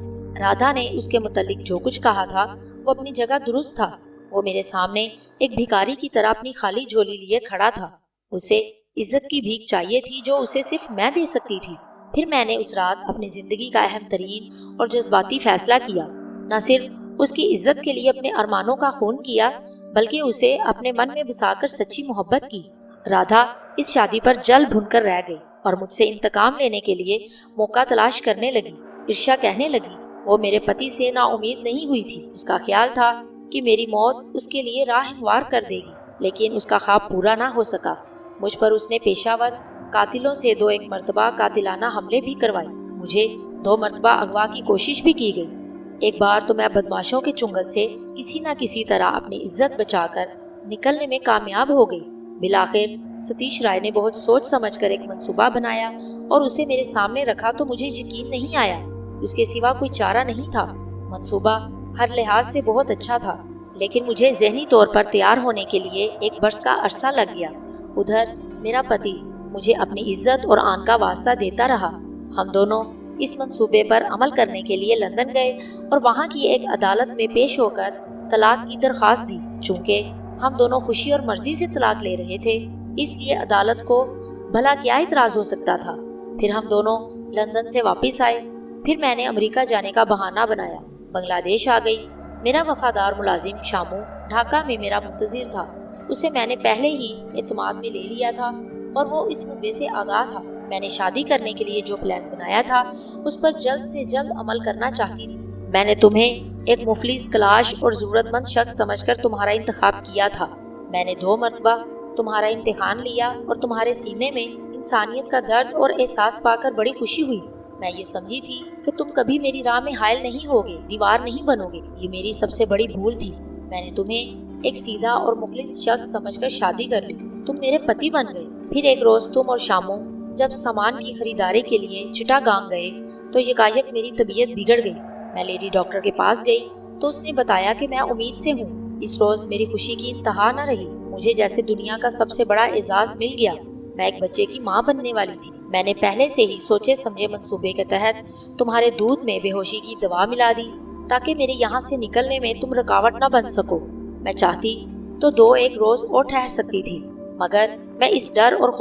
رادھا نے اس کے متعلق جو کچھ کہا تھا وہ اپنی جگہ درست تھا۔ وہ میرے سامنے ایک بھکاری کی طرح اپنی خالی جھولی لیے کھڑا تھا۔ اسے عزت کی بھیک چاہیے تھی جو اسے صرف میں دے سکتی تھی۔ پھر میں نے اس رات اپنی زندگی کا اہم ترین اور جذباتی فیصلہ کیا۔ نہ صرف اس کی عزت کے لیے اپنے ارمانوں کا خون کیا بلکہ اسے اپنے من میں بسا کر سچی محبت کی۔ رادھا اس شادی پر جل بھن کر رہ گئی اور مجھ سے انتقام لینے کے لیے موقع تلاش کرنے لگی۔ عرشا کہنے لگی وہ میرے پتی سے نا امید نہیں ہوئی تھی۔ اس کا خیال تھا کہ میری موت اس کے لیے راہ ہموار کر دے گی، لیکن اس کا خواب پورا نہ ہو سکا۔ مجھ پر اس نے پیشاور قاتلوں سے 2 مرتبہ قاتلانہ حملے بھی کروائے۔ مجھے 2 مرتبہ اغوا کی کوشش بھی کی گئی۔ ایک بار تو میں بدماشوں کے چنگل سے کسی نہ کسی طرح اپنی عزت بچا کر نکلنے میں کامیاب ہو گئی۔ بالآخر ستیش رائے نے بہت سوچ سمجھ کر ایک منصوبہ بنایا اور اسے میرے سامنے رکھا تو مجھے یقین نہیں آیا۔ اس کے سوا کوئی چارہ نہیں تھا۔ منصوبہ ہر لحاظ سے بہت اچھا تھا، لیکن مجھے ذہنی طور پر تیار ہونے کے لیے 1 برس کا عرصہ لگ گیا۔ ادھر میرا پتی مجھے اپنی عزت اور آن کا واسطہ دیتا رہا۔ ہم دونوں اس منصوبے پر عمل کرنے کے لیے لندن گئے اور وہاں کی ایک عدالت میں پیش ہو کر طلاق کی درخواست دی۔ چونکہ ہم دونوں خوشی اور مرضی سے طلاق لے رہے تھے اس لیے عدالت کو بھلا کیا اعتراض ہو سکتا تھا۔ پھر ہم دونوں لندن سے واپس آئے۔ پھر میں نے امریکہ جانے کا بہانہ بنایا۔ بنگلہ دیش آ گئی۔ میرا وفادار ملازم شامو ڈھاکہ میں میرا منتظر تھا۔ اسے میں نے پہلے ہی اعتماد میں لے لیا تھا اور وہ اس مدعے سے آگاہ تھا۔ میں نے شادی کرنے کے لیے جو پلان بنایا تھا اس پر جلد سے جلد عمل کرنا چاہتی تھی۔ میں نے تمہیں ایک مفلس کلاش اور ضرورت مند شخص سمجھ کر تمہارا انتخاب کیا تھا۔ میں نے 2 مرتبہ تمہارا امتحان لیا اور تمہارے سینے میں انسانیت کا درد اور احساس پا کر بڑی خوشی ہوئی۔ میں یہ سمجھی تھی کہ تم کبھی میری راہ میں حائل نہیں ہوگے، دیوار نہیں بنو گے۔ یہ میری سب سے بڑی بھول تھی۔ میں نے تمہیں ایک سیدھا اور مخلص شخص سمجھ کر شادی کر لی۔ تم میرے پتی بن گئے۔ پھر ایک روز تم اور شامو جب سامان کی خریداری کے لیے چٹاگانگ گئے تو یکایک میری طبیعت بگڑ گئی۔ میں لیڈی ڈاکٹر کے پاس گئی تو اس نے بتایا کہ میں امید سے ہوں۔ اس روز میری خوشی کی انتہا نہ رہی۔ مجھے جیسے دنیا کا سب سے بڑا اعزاز مل گیا۔ میں ایک بچے کی ماں بننے والی تھی۔ میں نے پہلے سے ہی سوچے سمجھے منصوبے کے تحت تمہارے دودھ میں بے ہوشی کی دوا ملا دی تاکہ میرے یہاں سے نکلنے میں تم رکاوٹ نہ بن سکو۔ میں چاہتی تو 2-1 روز اور ٹھہر سکتی تھی، مگر میں اس ڈر اور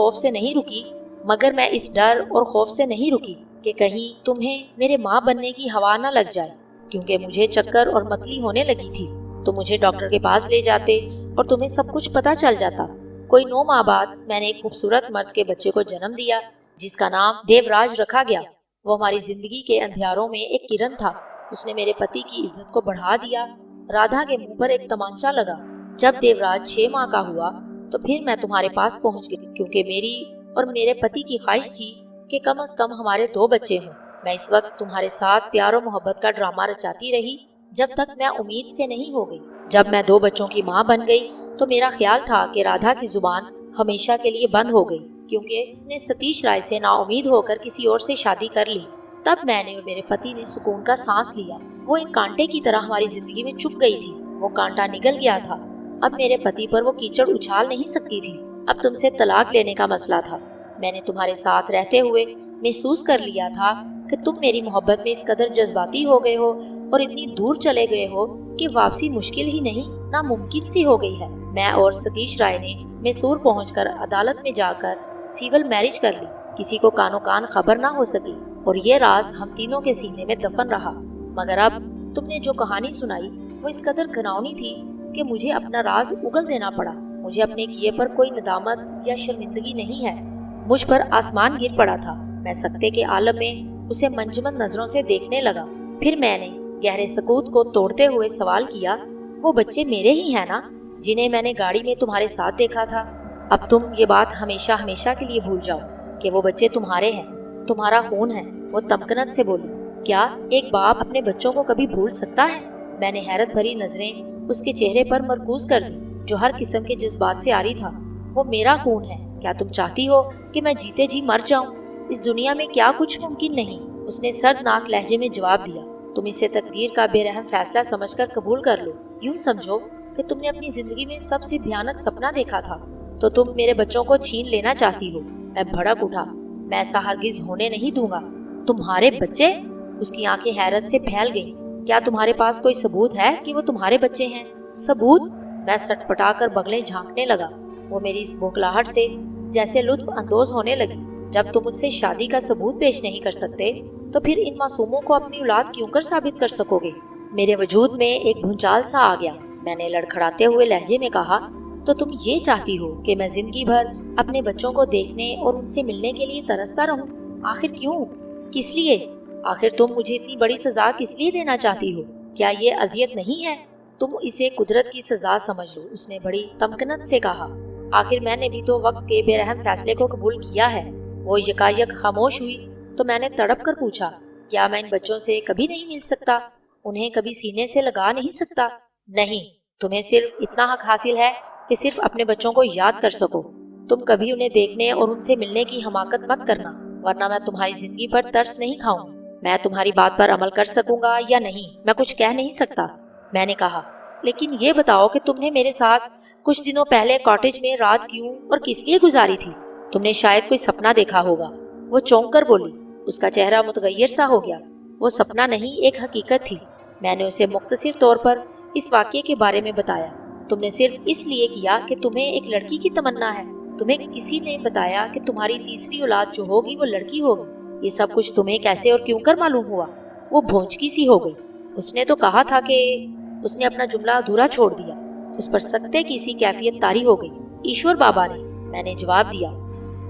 خوف سے نہیں رکی کہ کہیں تمہیں میرے ماں بننے کی ہوا نہ لگ جائے، کیونکہ مجھے چکر اور متلی ہونے لگی تھی تو مجھے ڈاکٹر کے پاس لے جاتے اور تمہیں سب کچھ پتہ چل جاتا۔ کوئی 9 ماہ بعد میں نے ایک خوبصورت مرد کے بچے کو جنم دیا جس کا نام دیو راج رکھا گیا۔ وہ ہماری زندگی کے اندھیاروں میں ایک کرن تھا۔ اس نے میرے پتی کی عزت کو بڑھا دیا۔ رادھا کے منہ پر ایک تمانچہ لگا۔ جب دیو راج 6 ماہ کا ہوا تو پھر میں تمہارے پاس پہنچ گئی، کیونکہ میری اور میرے پتی کی خواہش تھی کہ کم از کم ہمارے 2 بچے ہوں۔ میں اس وقت تمہارے ساتھ پیار و محبت کا ڈرامہ رچاتی رہی جب تک میں امید سے نہیں ہو گئی۔ جب میں 2 بچوں کی ماں بن گئی تو میرا خیال تھا کہ رادھا کی زبان ہمیشہ کے لیے بند ہو گئی، کیونکہ اس نے ستیش رائے سے نا امید ہو کر کسی اور سے شادی کر لی۔ تب میں نے اور میرے پتی نے سکون کا سانس لیا۔ وہ ایک کانٹے کی طرح ہماری زندگی میں چپ گئی تھی۔ وہ کانٹا نگل گیا تھا۔ اب میرے پتی پر وہ کیچڑ اچھال نہیں سکتی تھی۔ اب تم سے طلاق لینے کا مسئلہ تھا۔ میں نے تمہارے ساتھ رہتے ہوئے محسوس کر لیا تھا کہ تم میری محبت میں اس قدر جذباتی ہو گئے ہو اور اتنی دور چلے گئے ہو کہ واپسی مشکل ہی نہیں ناممکن سی ہو گئی ہے۔ میں اور ستیش رائے نے میسور پہنچ کر عدالت میں جا کر سیول میرج کر لی۔ کسی کو کانوں کان خبر نہ ہو سکی اور یہ راز ہم تینوں کے سینے میں دفن رہا۔ مگر اب تم نے جو کہانی سنائی وہ اس قدر گھناؤنی تھی کہ مجھے اپنا راز اگل دینا پڑا۔ مجھے اپنے کیے پر کوئی ندامت یا شرمندگی نہیں ہے۔ مجھ پر آسمان گر پڑا تھا۔ میں سکتے کے عالم میں اسے منجمد نظروں سے دیکھنے لگا۔ پھر میں نے گہرے سکوت کو توڑتے ہوئے سوال کیا، وہ بچے میرے ہی ہیں نا جنہیں میں نے گاڑی میں تمہارے ساتھ دیکھا تھا۔ اب تم یہ بات ہمیشہ ہمیشہ کے لیے بھول جاؤ کہ وہ بچے تمہارے ہیں، تمہارا خون ہے۔ وہ تمکنت سے بولی۔ کیا ایک باپ اپنے بچوں کو کبھی بھول سکتا ہے؟ میں نے حیرت بھری نظریں اس کے چہرے پر مرکوز کر دی جو ہر قسم کے جذبات سے عاری تھا۔ وہ میرا خون ہے، کیا تم چاہتی ہو کہ میں جیتے جی مر جاؤں؟ اس دنیا میں کیا کچھ ممکن نہیں، اس نے سردناک لہجے میں جواب دیا۔ تم اسے تقدیر کا بے رحم فیصلہ سمجھ کر قبول کر لو۔ یوں سمجھو کہ تم نے اپنی زندگی میں سب سے بھیانک سپنا دیکھا تھا تو تم میرے بچوں کو چھین لینا چاہتی ہو۔ میں بھڑک اٹھا۔ میں ایسا ہرگز ہونے نہیں دوں گا۔ تمہارے بچے؟ اس کی آنکھیں حیرت سے پھیل گئیں۔ کیا تمہارے پاس کوئی ثبوت ہے کہ وہ تمہارے بچے ہیں؟ ثبوت؟ میں سٹ پٹا کر بغلیں جھانکنے لگا۔ وہ میری اس بوکھلاہٹ سے جیسے لطف اندوز ہونے لگی۔ جب تم مجھ سے شادی کا ثبوت پیش نہیں کر سکتے تو پھر ان معصوموں کو اپنی اولاد کیوں کر ثابت کر سکو گے؟ میرے وجود میں ایک بھونچال سا آ گیا۔ میں نے لڑکھڑاتے ہوئے لہجے میں کہا، تو تم یہ چاہتی ہو کہ میں زندگی بھر اپنے بچوں کو دیکھنے اور ان سے ملنے کے لیے ترستا رہوں؟ آخر کیوں؟ کس لیے؟ آخر تم مجھے اتنی بڑی سزا کس لیے دینا چاہتی ہو؟ کیا یہ اذیت نہیں ہے؟ تم اسے قدرت کی سزا سمجھ لو، اس نے بڑی تمکنت سے کہا۔ آخر میں نے بھی تو وقت کے بے رحم فیصلے کو قبول کیا ہے۔ وہ یکایک خاموش ہوئی تو میں نے تڑپ کر پوچھا، کیا میں ان بچوں سے کبھی نہیں مل سکتا؟ انہیں کبھی سینے سے لگا نہیں سکتا؟ نہیں، تمہیں صرف اتنا حق حاصل ہے کہ صرف اپنے بچوں کو یاد کر سکو۔ تم کبھی انہیں دیکھنے اور ان سے ملنے کی حماقت مت کرنا، ورنہ میں تمہاری زندگی پر ترس نہیں کھاؤں۔ میں تمہاری بات پر عمل کر سکوں گا یا نہیں میں کچھ کہہ نہیں سکتا، میں نے کہا۔ لیکن یہ بتاؤ کہ تم نے میرے ساتھ کچھ دنوں پہلے کاٹیج میں رات کیوں اور کس لیے گزاری تھی؟ تم نے شاید کوئی سپنا دیکھا ہوگا۔ وہ چونک کر بولی۔ اس کا چہرہ متغیر سا ہو گیا۔ وہ سپنا نہیں، ایک حقیقت تھی۔ میں نے اسے مختصر طور پر اس واقعے کے بارے میں بتایا۔ تم نے صرف اس لیے کیا کہ تمہیں ایک لڑکی کی تمنا ہے۔ تمہیں کسی نے بتایا کہ تمہاری تیسری اولاد جو ہوگی وہ لڑکی ہوگی۔ یہ سب کچھ تمہیں کیسے اور کیوں کر معلوم ہوا؟ وہ بھونچکی سی ہو گئی۔ اس نے تو کہا تھا کہ… اس نے اپنا جملہ ادھورا چھوڑ دیا۔ اس پر سکتے کی سی کیفیت طاری ہو گئی۔ ایشور بابا نے، میں نے جواب دیا۔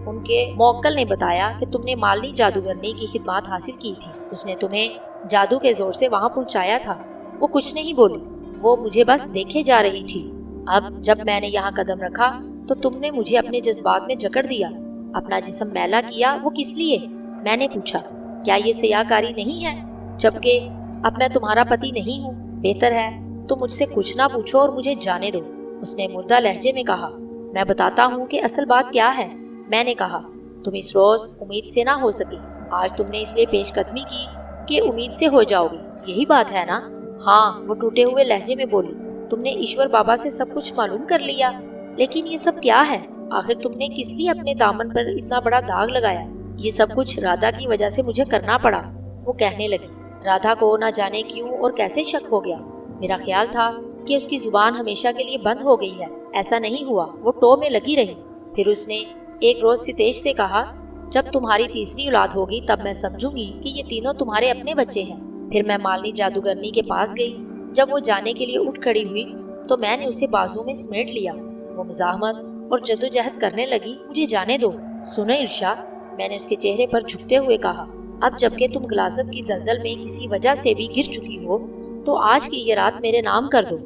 ان کے موکل نے بتایا کہ تم نے مالنی جادوگرنی کی خدمات حاصل کی تھی۔ اس نے تمہیں جادو کے زور سے وہاں پہنچایا تھا۔ وہ کچھ نہیں بولی، وہ مجھے بس دیکھے جا رہی تھی۔ اب جب میں نے یہاں قدم رکھا تو تم نے مجھے اپنے جذبات میں جکڑ دیا۔ اپنا جسم میلا کیا، وہ کس لیے؟ میں نے پوچھا۔ کیا یہ سیاہکاری نہیں ہے؟ جبکہ اب میں تمہارا پتی نہیں ہوں۔ بہتر ہے تم مجھ سے کچھ نہ پوچھو اور مجھے جانے دو، اس نے مردہ لہجے میں کہا۔ میں بتاتا ہوں کہ اصل بات کیا ہے، میں نے کہا۔ تم اس روز امید سے نہ ہو سکی، آج تم نے اس لیے پیش قدمی کی کہ امید سے ہو جاؤ گی، یہی بات ہے نا؟ ہاں، وہ ٹوٹے ہوئے لہجے میں بولی۔ تم نے ایشور بابا سے سب کچھ معلوم کر لیا، لیکن یہ سب کیا ہے؟ آخر تم نے کس لیے اپنے دامن پر اتنا بڑا داغ لگایا؟ یہ سب کچھ رادھا کی وجہ سے مجھے کرنا پڑا، وہ کہنے لگی۔ رادھا کو نہ جانے کیوں اور کیسے شک ہو گیا۔ میرا خیال تھا کہ اس کی زبان ہمیشہ کے لیے بند ہو گئی ہے، ایسا نہیں ہوا، وہ ٹو میں لگی رہی۔ پھر اس نے ایک روز ستیش سے کہا، جب تمہاری تیسری اولاد ہوگی تب میں سمجھوں گی کہ یہ تینوں تمہارے اپنے بچے ہیں۔ پھر میں مالنی جادوگرنی کے پاس گئی۔ جب وہ جانے کے لیے اٹھ کھڑی ہوئی تو میں نے اسے بازو میں سمیٹ لیا۔ وہ مزاحمت اور جدوجہد کرنے لگی۔ مجھے جانے دو۔ سنو ارشا، میں نے اس کے چہرے پر جھکتے ہوئے کہا، اب جبکہ تم غلاظت کی دلدل میں کسی وجہ سے بھی گر چکی ہو تو آج کی یہ رات میرے نام کر دو۔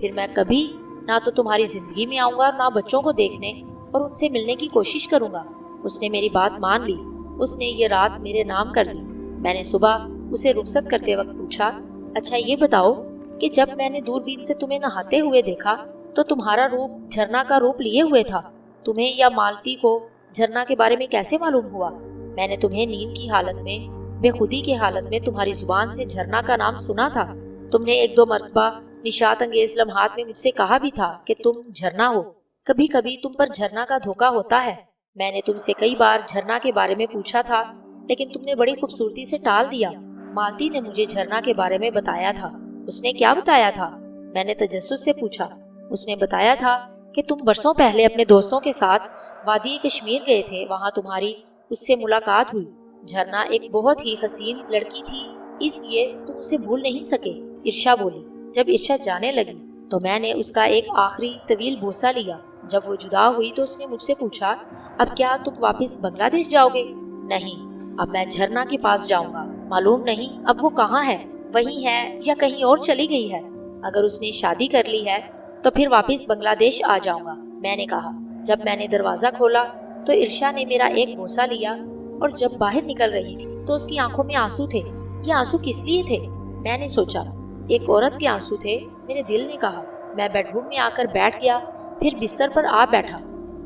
پھر میں کبھی نہ تو تمہاری زندگی میں آؤں گا، نہ بچوں کو دیکھنے اور ان سے ملنے کی کوشش کروں گا۔ اس نے میری بات مان لی۔ اس نے یہ رات میرے نام کر دی۔ میں نے صبح اسے رخصت کرتے وقت پوچھا، اچھا یہ بتاؤ کہ جب میں نے دوربین سے تمہیں نہاتے ہوئے دیکھا تو تمہارا روپ جھرنا کا روپ لیے ہوئے تھا۔ تمہیں یا مالتی کو جھرنا کے بارے میں کیسے معلوم ہوا؟ میں نے تمہیں نیند کی حالت میں، بے خودی کی حالت میں تمہاری زبان سے جھرنا کا نام سنا تھا۔ تم نے ایک دو مرتبہ نشاط انگیز لمحات میں مجھ سے کہا بھی تھا کہ تم جھرنا ہو۔ کبھی کبھی تم پر جھرنا کا دھوکا ہوتا ہے۔ میں نے تم سے کئی بار جھرنا کے بارے میں پوچھا تھا لیکن تم نے بڑی خوبصورتی سے ٹال دیا۔ مالتی نے مجھے جھرنا کے بارے میں بتایا تھا۔ اس نے کیا بتایا تھا؟ میں نے تجسس سے پوچھا۔ اس نے بتایا تھا کہ تم برسوں پہلے اپنے دوستوں کے ساتھ وادی کشمیر گئے تھے، وہاں تمہاری اس سے ملاقات ہوئی۔ جھرنا ایک بہت ہی حسین لڑکی تھی، اس لیے تم اسے بھول نہیں سکے، ارشا بولی۔ جب ارشا جانے لگی تو میں نے اس کا ایک آخری طویل بوسہ لیا۔ جب وہ جدا ہوئی تو اس نے مجھ سے پوچھا، اب کیا تم واپس بنگلہ دیش جاؤ گے؟ نہیں، اب میں جھرنا کے پاس جاؤں گا۔ معلوم نہیں اب وہ کہاں ہے، وہیں ہے یا کہیں اور چلی گئی ہے۔ اگر اس نے شادی کر لی ہے تو پھر واپس بنگلہ دیش آ جاؤں گا، میں نے کہا۔ جب میں نے دروازہ کھولا تو ارشا نے میرا ایک بوسہ لیا اور جب باہر نکل رہی تھی تو اس کی آنکھوں میں آنسو تھے۔ یہ آنسو کس لیے تھے؟ میں نے سوچا۔ ایک عورت کے آنسو تھے، میرے دل نے کہا۔ میں بیڈ روم میں آ کر بیٹھ گیا، پھر بستر پر آ بیٹھا۔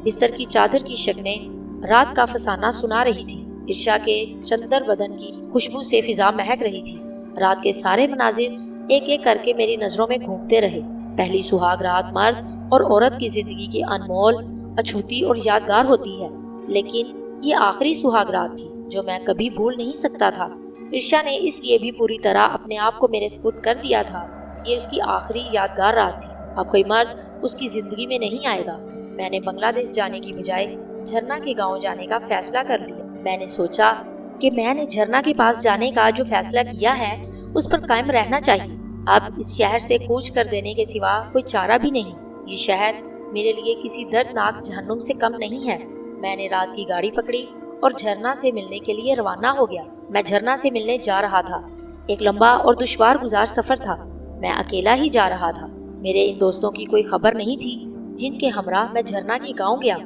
بستر کی چادر کی شگنیں رات کا فسانہ سنا رہی تھی۔ ارشا کے چندر بدن کی خوشبو سے فضا مہک رہی تھی۔ رات کے سارے مناظر ایک ایک کر کے میری نظروں میں گھومتے رہے۔ پہلی سہاگ رات مرد اور عورت کی زندگی کی انمول، اچھوتی اور یادگار ہوتی ہے، لیکن یہ آخری سہاگ رات تھی جو میں کبھی بھول نہیں سکتا تھا۔ ارشا نے اس لیے بھی پوری طرح اپنے آپ کو میرے سپرد کر دیا تھا۔ یہ اس کی آخری یادگار رات تھی۔ اب کوئی مرد اس کی زندگی میں نہیں آئے گا۔ میں نے بنگلہ دیش جانے کی بجائے جھرنا کے گاؤں جانے کا فیصلہ کر لیا۔ میں نے سوچا کہ میں نے جھرنا کے پاس جانے کا جو فیصلہ کیا ہے اس پر قائم رہنا چاہیے۔ اب اس شہر سے کوچ کر دینے کے سوا کوئی چارہ بھی نہیں۔ یہ شہر میرے لیے کسی دردناک جہنم سے کم نہیں ہے۔ میں نے رات کی گاڑی پکڑی اور جھرنا سے ملنے کے لیے روانہ ہو گیا۔ میں جھرنا سے ملنے جا رہا تھا۔ ایک لمبا اور دشوار گزار سفر تھا۔ میں اکیلا ہی جا رہا تھا۔ میرے ان دوستوں کی کوئی خبر نہیں تھی جن کے ہمراہ میں جھرنا کے گاؤں گیا۔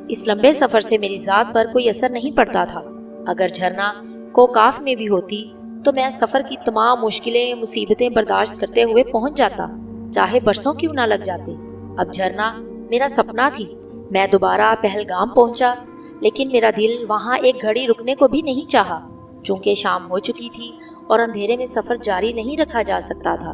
اس لمبے سفر سے میری ذات پر کوئی اثر نہیں پڑتا تھا۔ اگر جھرنا کوکاف میں بھی ہوتی تو میں سفر کی تمام مشکلیں مصیبتیں برداشت کرتے ہوئے پہنچ جاتا، چاہے برسوں کیوں نہ لگ جاتے۔ اب جھرنا میرا سپنا تھی۔ میں دوبارہ پہلگام پہنچا، لیکن میرا دل وہاں ایک گھڑی رکنے کو بھی نہیں چاہا۔ چونکہ شام ہو چکی تھی اور اندھیرے میں سفر جاری نہیں رکھا جا سکتا تھا،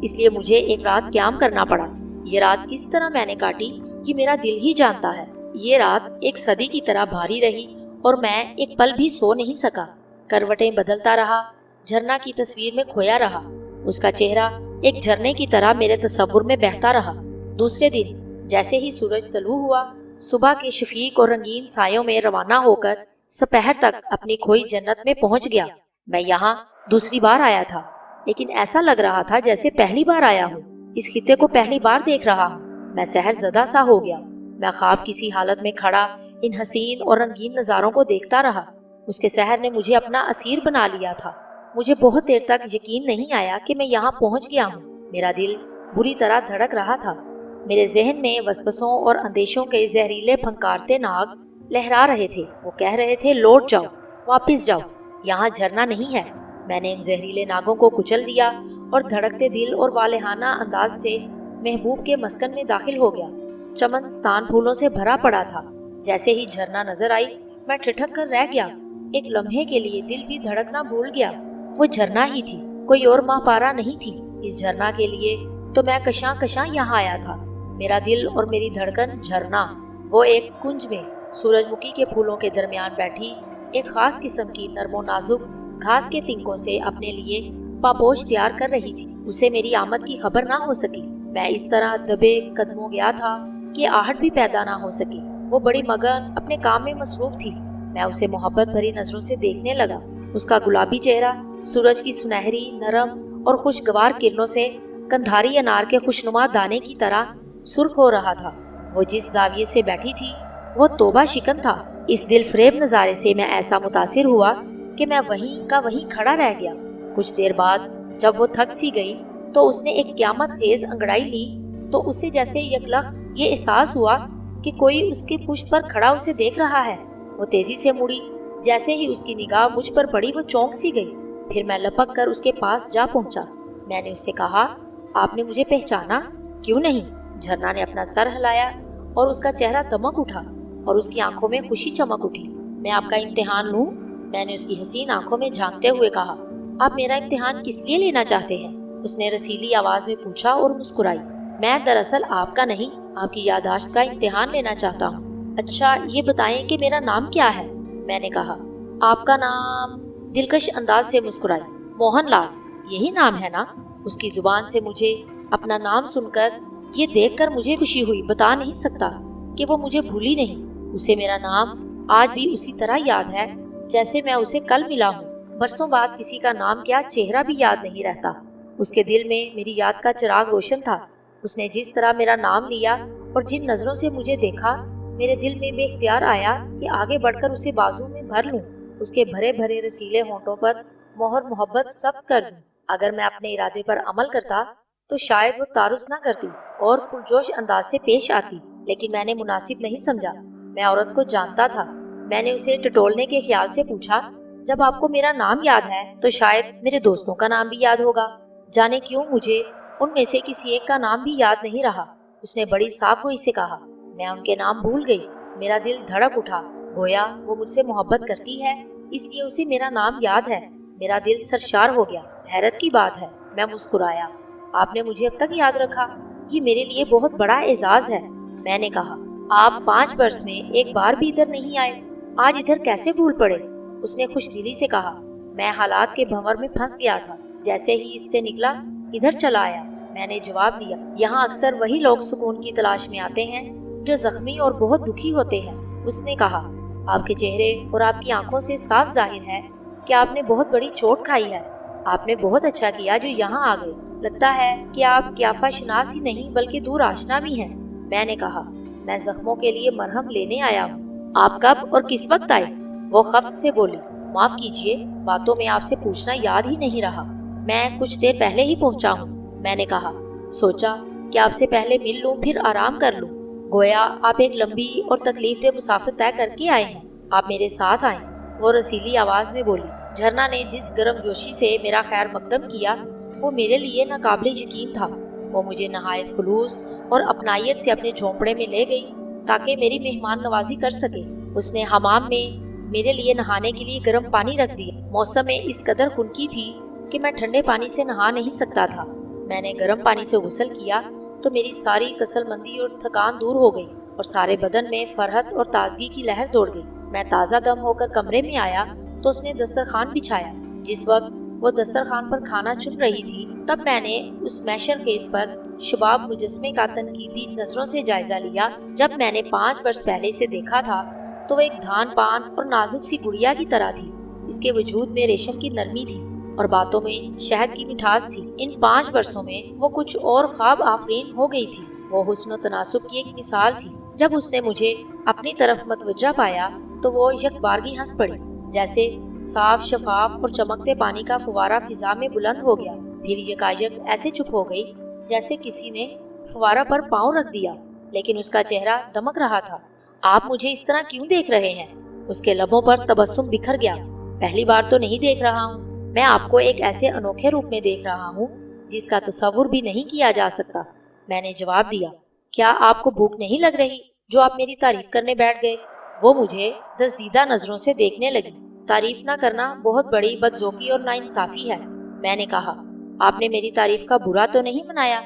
اس لیے مجھے ایک رات قیام کرنا پڑا۔ یہ رات کس طرح میں نے کاٹی یہ میرا دل ہی جانتا ہے۔ یہ رات ایک صدی کی طرح بھاری رہی اور میں ایک پل بھی سو نہیں سکا۔ کروٹیں بدلتا رہا، جھرنا کی تصویر میں کھویا رہا۔ اس کا چہرہ ایک جھرنے کی طرح میرے تصور میں بہتا رہا۔ دوسرے دن جیسے ہی سورج طلوع ہوا، صبح کے شفیق اور رنگین سایوں میں روانہ ہو کر سپہر تک اپنی کھوئی جنت میں پہنچ گیا۔ میں یہاں دوسری بار آیا تھا، لیکن ایسا لگ رہا تھا جیسے پہلی بار آیا ہوں۔ اس خطے کو پہلی بار دیکھ رہا ہوں۔ میں سحر زدہ سا ہو گیا۔ میں خواب کسی حالت میں کھڑا ان حسین اور رنگین نظاروں کو دیکھتا رہا۔ اس کے سحر نے مجھے اپنا اسیر بنا لیا تھا۔ مجھے بہت دیر تک یقین نہیں آیا کہ میں یہاں پہنچ گیا ہوں۔ میرا دل بری طرح دھڑک رہا تھا۔ میرے ذہن میں وسوسوں اور اندیشوں کے زہریلے پھنکارتے ناگ لہرا رہے تھے۔ وہ کہہ رہے تھے، لوٹ جاؤ، واپس جاؤ، یہاں جھرنا نہیں ہے۔ میں نے ان زہریلے ناگوں کو کچل دیا اور دھڑکتے دل اور والہانہ انداز سے محبوب کے مسکن میں داخل ہو گیا۔ چمن ستان پھولوں سے بھرا پڑا تھا۔ جیسے ہی جھرنا نظر آئی میں ٹھٹک کر رہ گیا۔ ایک لمحے کے لیے دل بھی دھڑکنا بھول گیا۔ وہ جھرنا ہی تھی، کوئی اور ماہ پارا نہیں تھی۔ اس جھرنا کے لیے تو میں کشاں کشاں یہاں آیا تھا۔ میرا دل اور میری دھڑکن جھرنا۔ وہ ایک کنج میں سورج مکھی کے پھولوں کے درمیان بیٹھی ایک خاص قسم کی نرم و نازک گھاس کے تنکوں سے اپنے لیے پاپوش تیار کر رہی تھی۔ اسے میری آمد کی خبر نہ ہو سکی۔ میں اس طرح دبے قدموں گیا تھا کہ آہٹ بھی پیدا نہ ہو سکی۔ وہ بڑی مگن اپنے کام میں مصروف تھی۔ میں اسے محبت بھری نظروں سے دیکھنے لگا۔ اس کا گلابی چہرہ سورج کی سنہری، نرم اور خوشگوار کرنوں سے کندھاری انار کے خوشنما دانے کی طرح سرخ ہو رہا تھا۔ وہ جس زاویے سے بیٹھی تھی وہ توبہ شکن تھا۔ اس دل فریب نظارے سے میں ایسا متاثر ہوا کہ میں وہیں کا وہیں کھڑا رہ گیا۔ کچھ دیر بعد جب وہ تھک سی گئی تو اس نے ایک قیامت خیز انگڑائی لی تو اسے جیسے یکلخت یہ احساس ہوا کہ کوئی اس کے پشت پر کھڑا اسے دیکھ رہا ہے۔ وہ تیزی سے مڑی۔ جیسے ہی اس کی نگاہ مجھ پر پڑی وہ چونک سی گئی۔ پھر میں لپک کر اس کے پاس جا پہنچا۔ میں نے اس سے کہا، آپ نے مجھے پہچانا؟ کیوں نہیں؟ جھرنا نے اپنا سر ہلایا اور اس کا چہرہ دمک اٹھا اور اس کی آنکھوں میں خوشی چمک اٹھی۔ میں آپ کا امتحان لوں؟ میں نے اس کی حسین آنکھوں میں جھانکتے ہوئے کہا۔ آپ میرا امتحان کس لیے لینا چاہتے ہیں؟ اس نے رسیلی آواز میں پوچھا اور مسکرائی۔ میں دراصل آپ کا نہیں، آپ کی یادداشت کا امتحان لینا چاہتا ہوں۔ اچھا یہ بتائیں کہ میرا نام کیا ہے؟ میں نے کہا۔ آپ کا نام؟ دلکش انداز سے مسکرائی۔ موہن لال، یہی نام ہے نا؟ اس کی زبان سے مجھے اپنا نام سن کر، یہ دیکھ کر مجھے خوشی ہوئی۔ بتا نہیں سکتا کہ وہ مجھے بھولی نہیں۔ اسے میرا نام آج بھی اسی طرح یاد ہے جیسے میں اسے کل ملا ہوں۔ برسوں بعد کسی کا نام کیا چہرہ بھی یاد نہیں رہتا۔ اس کے دل میں میری یاد کا چراغ روشن تھا۔ اس نے جس طرح میرا نام لیا اور جن نظروں سے مجھے دیکھا، میرے دل میں بے اختیار آیا کہ آگے بڑھ کر اسے بازو میں بھر لوں، اس کے بھرے بھرے رسیلے ہونٹوں پر مہر محبت ثبت کر دوں۔ اگر میں اپنے ارادے پر عمل کرتا تو شاید وہ تعارض نہ کرتی اور پرجوش انداز سے پیش آتی، لیکن میں نے مناسب نہیں سمجھا۔ میں عورت کو جانتا تھا۔ میں نے اسے ٹٹولنے کے خیال سے پوچھا، جب آپ کو میرا نام یاد ہے تو شاید میرے دوستوں کا نام بھی یاد ہوگا۔ جانے کیوں مجھے ان میں سے کسی ایک کا نام بھی یاد نہیں رہا۔ اس نے بڑی صاف گوئی سے کہا۔ میں ان کے نام بھول گئی۔ میرا دل دھڑک اٹھا، گویا وہ مجھ سے محبت کرتی ہے اس لیے اسے میرا نام یاد ہے۔ میرا دل سرشار ہو گیا۔ حیرت کی بات ہے، میں مسکرایا۔ آپ نے مجھے اب تک یاد رکھا، یہ میرے لیے بہت بڑا اعزاز ہے۔ میں نے کہا، آپ 5 برس میں ایک بار بھی ادھر نہیں آئے، آج ادھر کیسے بھول پڑے؟ اس نے خوش دلی سے کہا۔ میں حالات کے بھنور میں پھنس گیا تھا۔ جیسے ہی اس سے نکلا، ادھر چلا آیا۔ میں نے جواب دیا، یہاں اکثر وہی لوگ سکون کی تلاش میں آتے ہیں جو زخمی اور بہت دکھی ہوتے ہیں۔ اس نے کہا، آپ کے چہرے اور آپ کی آنکھوں سے صاف ظاہر ہے کہ آپ نے بہت بڑی چوٹ کھائی ہے۔ آپ نے بہت اچھا کیا جو یہاں آ گئے۔ لگتا ہے کہ آپ قیافہ شناس ہی نہیں بلکہ دور آشنا بھی ہیں۔ میں نے کہا، میں زخموں کے لیے مرہم لینے آیا ہوں۔ آپ کب اور کس وقت آئے؟ وہ خفت سے بولی، معاف کیجیے، باتوں میں آپ سے پوچھنا یاد ہی نہیں رہا۔ میں کچھ دیر پہلے ہی پہنچا ہوں۔ میں نے کہا، سوچا کہ آپ سے پہلے مل لوں پھر آرام کر لوں۔ گویا آپ ایک لمبی اور تکلیف دہ مسافت طے کر کے آئے ہیں۔ آپ میرے ساتھ آئیں۔ وہ رسیلی آواز میں بولی۔ جھرنا نے جس گرم جوشی سے میرا خیر مقدم کیا وہ میرے لیے ناقابل یقین تھا۔ وہ مجھے نہایت خلوص اور اپنائیت سے اپنے جھونپڑے میں لے گئی تاکہ میری مہمان نوازی کر سکے۔ اس نے حمام میں میرے لیے نہانے کے لیے گرم پانی رکھ دیا۔ موسم میں اس قدر خنکی تھی کہ میں ٹھنڈے پانی سے نہا نہیں سکتا تھا۔ میں نے گرم پانی سے غسل کیا تو میری ساری کسل مندی اور تھکان دور ہو گئی اور سارے بدن میں فرحت اور تازگی کی لہر دوڑ گئی۔ میں تازہ دم ہو کر کمرے میں آیا تو اس نے دسترخوان بچھایا۔ جس وقت وہ دسترخوان پر کھانا چن رہی تھی تب میں نے اس میشر کیس پر شباب مجسمے کا تنقیدی نظروں سے جائزہ لیا۔ جب میں نے 5 برس پہلے سے دیکھا تھا تو وہ ایک دھان پان اور نازک سی گڑیا کی طرح تھی۔ اس کے وجود میں ریشم کی نرمی تھی اور باتوں میں شہد کی مٹھاس تھی۔ ان 5 برسوں میں وہ کچھ اور خواب آفرین ہو گئی تھی۔ وہ حسن و تناسب کی ایک مثال تھی۔ جب اس نے مجھے اپنی طرف متوجہ پایا تو وہ یک بارگی ہنس پڑی، جیسے صاف شفاف اور چمکتے پانی کا فوارہ فضا میں بلند ہو گیا۔ پھر یکایک ایسے چپ ہو گئی جیسے کسی نے فوارہ پر پاؤں رکھ دیا، لیکن اس کا چہرہ دمک رہا تھا۔ آپ مجھے اس طرح کیوں دیکھ رہے ہیں؟ اس کے لبوں پر تبسم بکھر گیا۔ پہلی بار تو نہیں دیکھ رہا ہوں، میں آپ کو ایک ایسے انوکھے روپ میں دیکھ رہا ہوں جس کا تصور بھی نہیں کیا جا سکتا۔ میں نے جواب دیا، کیا آپ کو بھوک نہیں لگ رہی جو آپ میری تعریف کرنے بیٹھ گئے؟ وہ مجھے دزدیدہ نظروں سے دیکھنے لگی۔ تعریف نہ کرنا بہت بڑی بدذوقی اور ناانصافی ہے۔ میں نے کہا، آپ نے میری تعریف کا برا تو نہیں منایا؟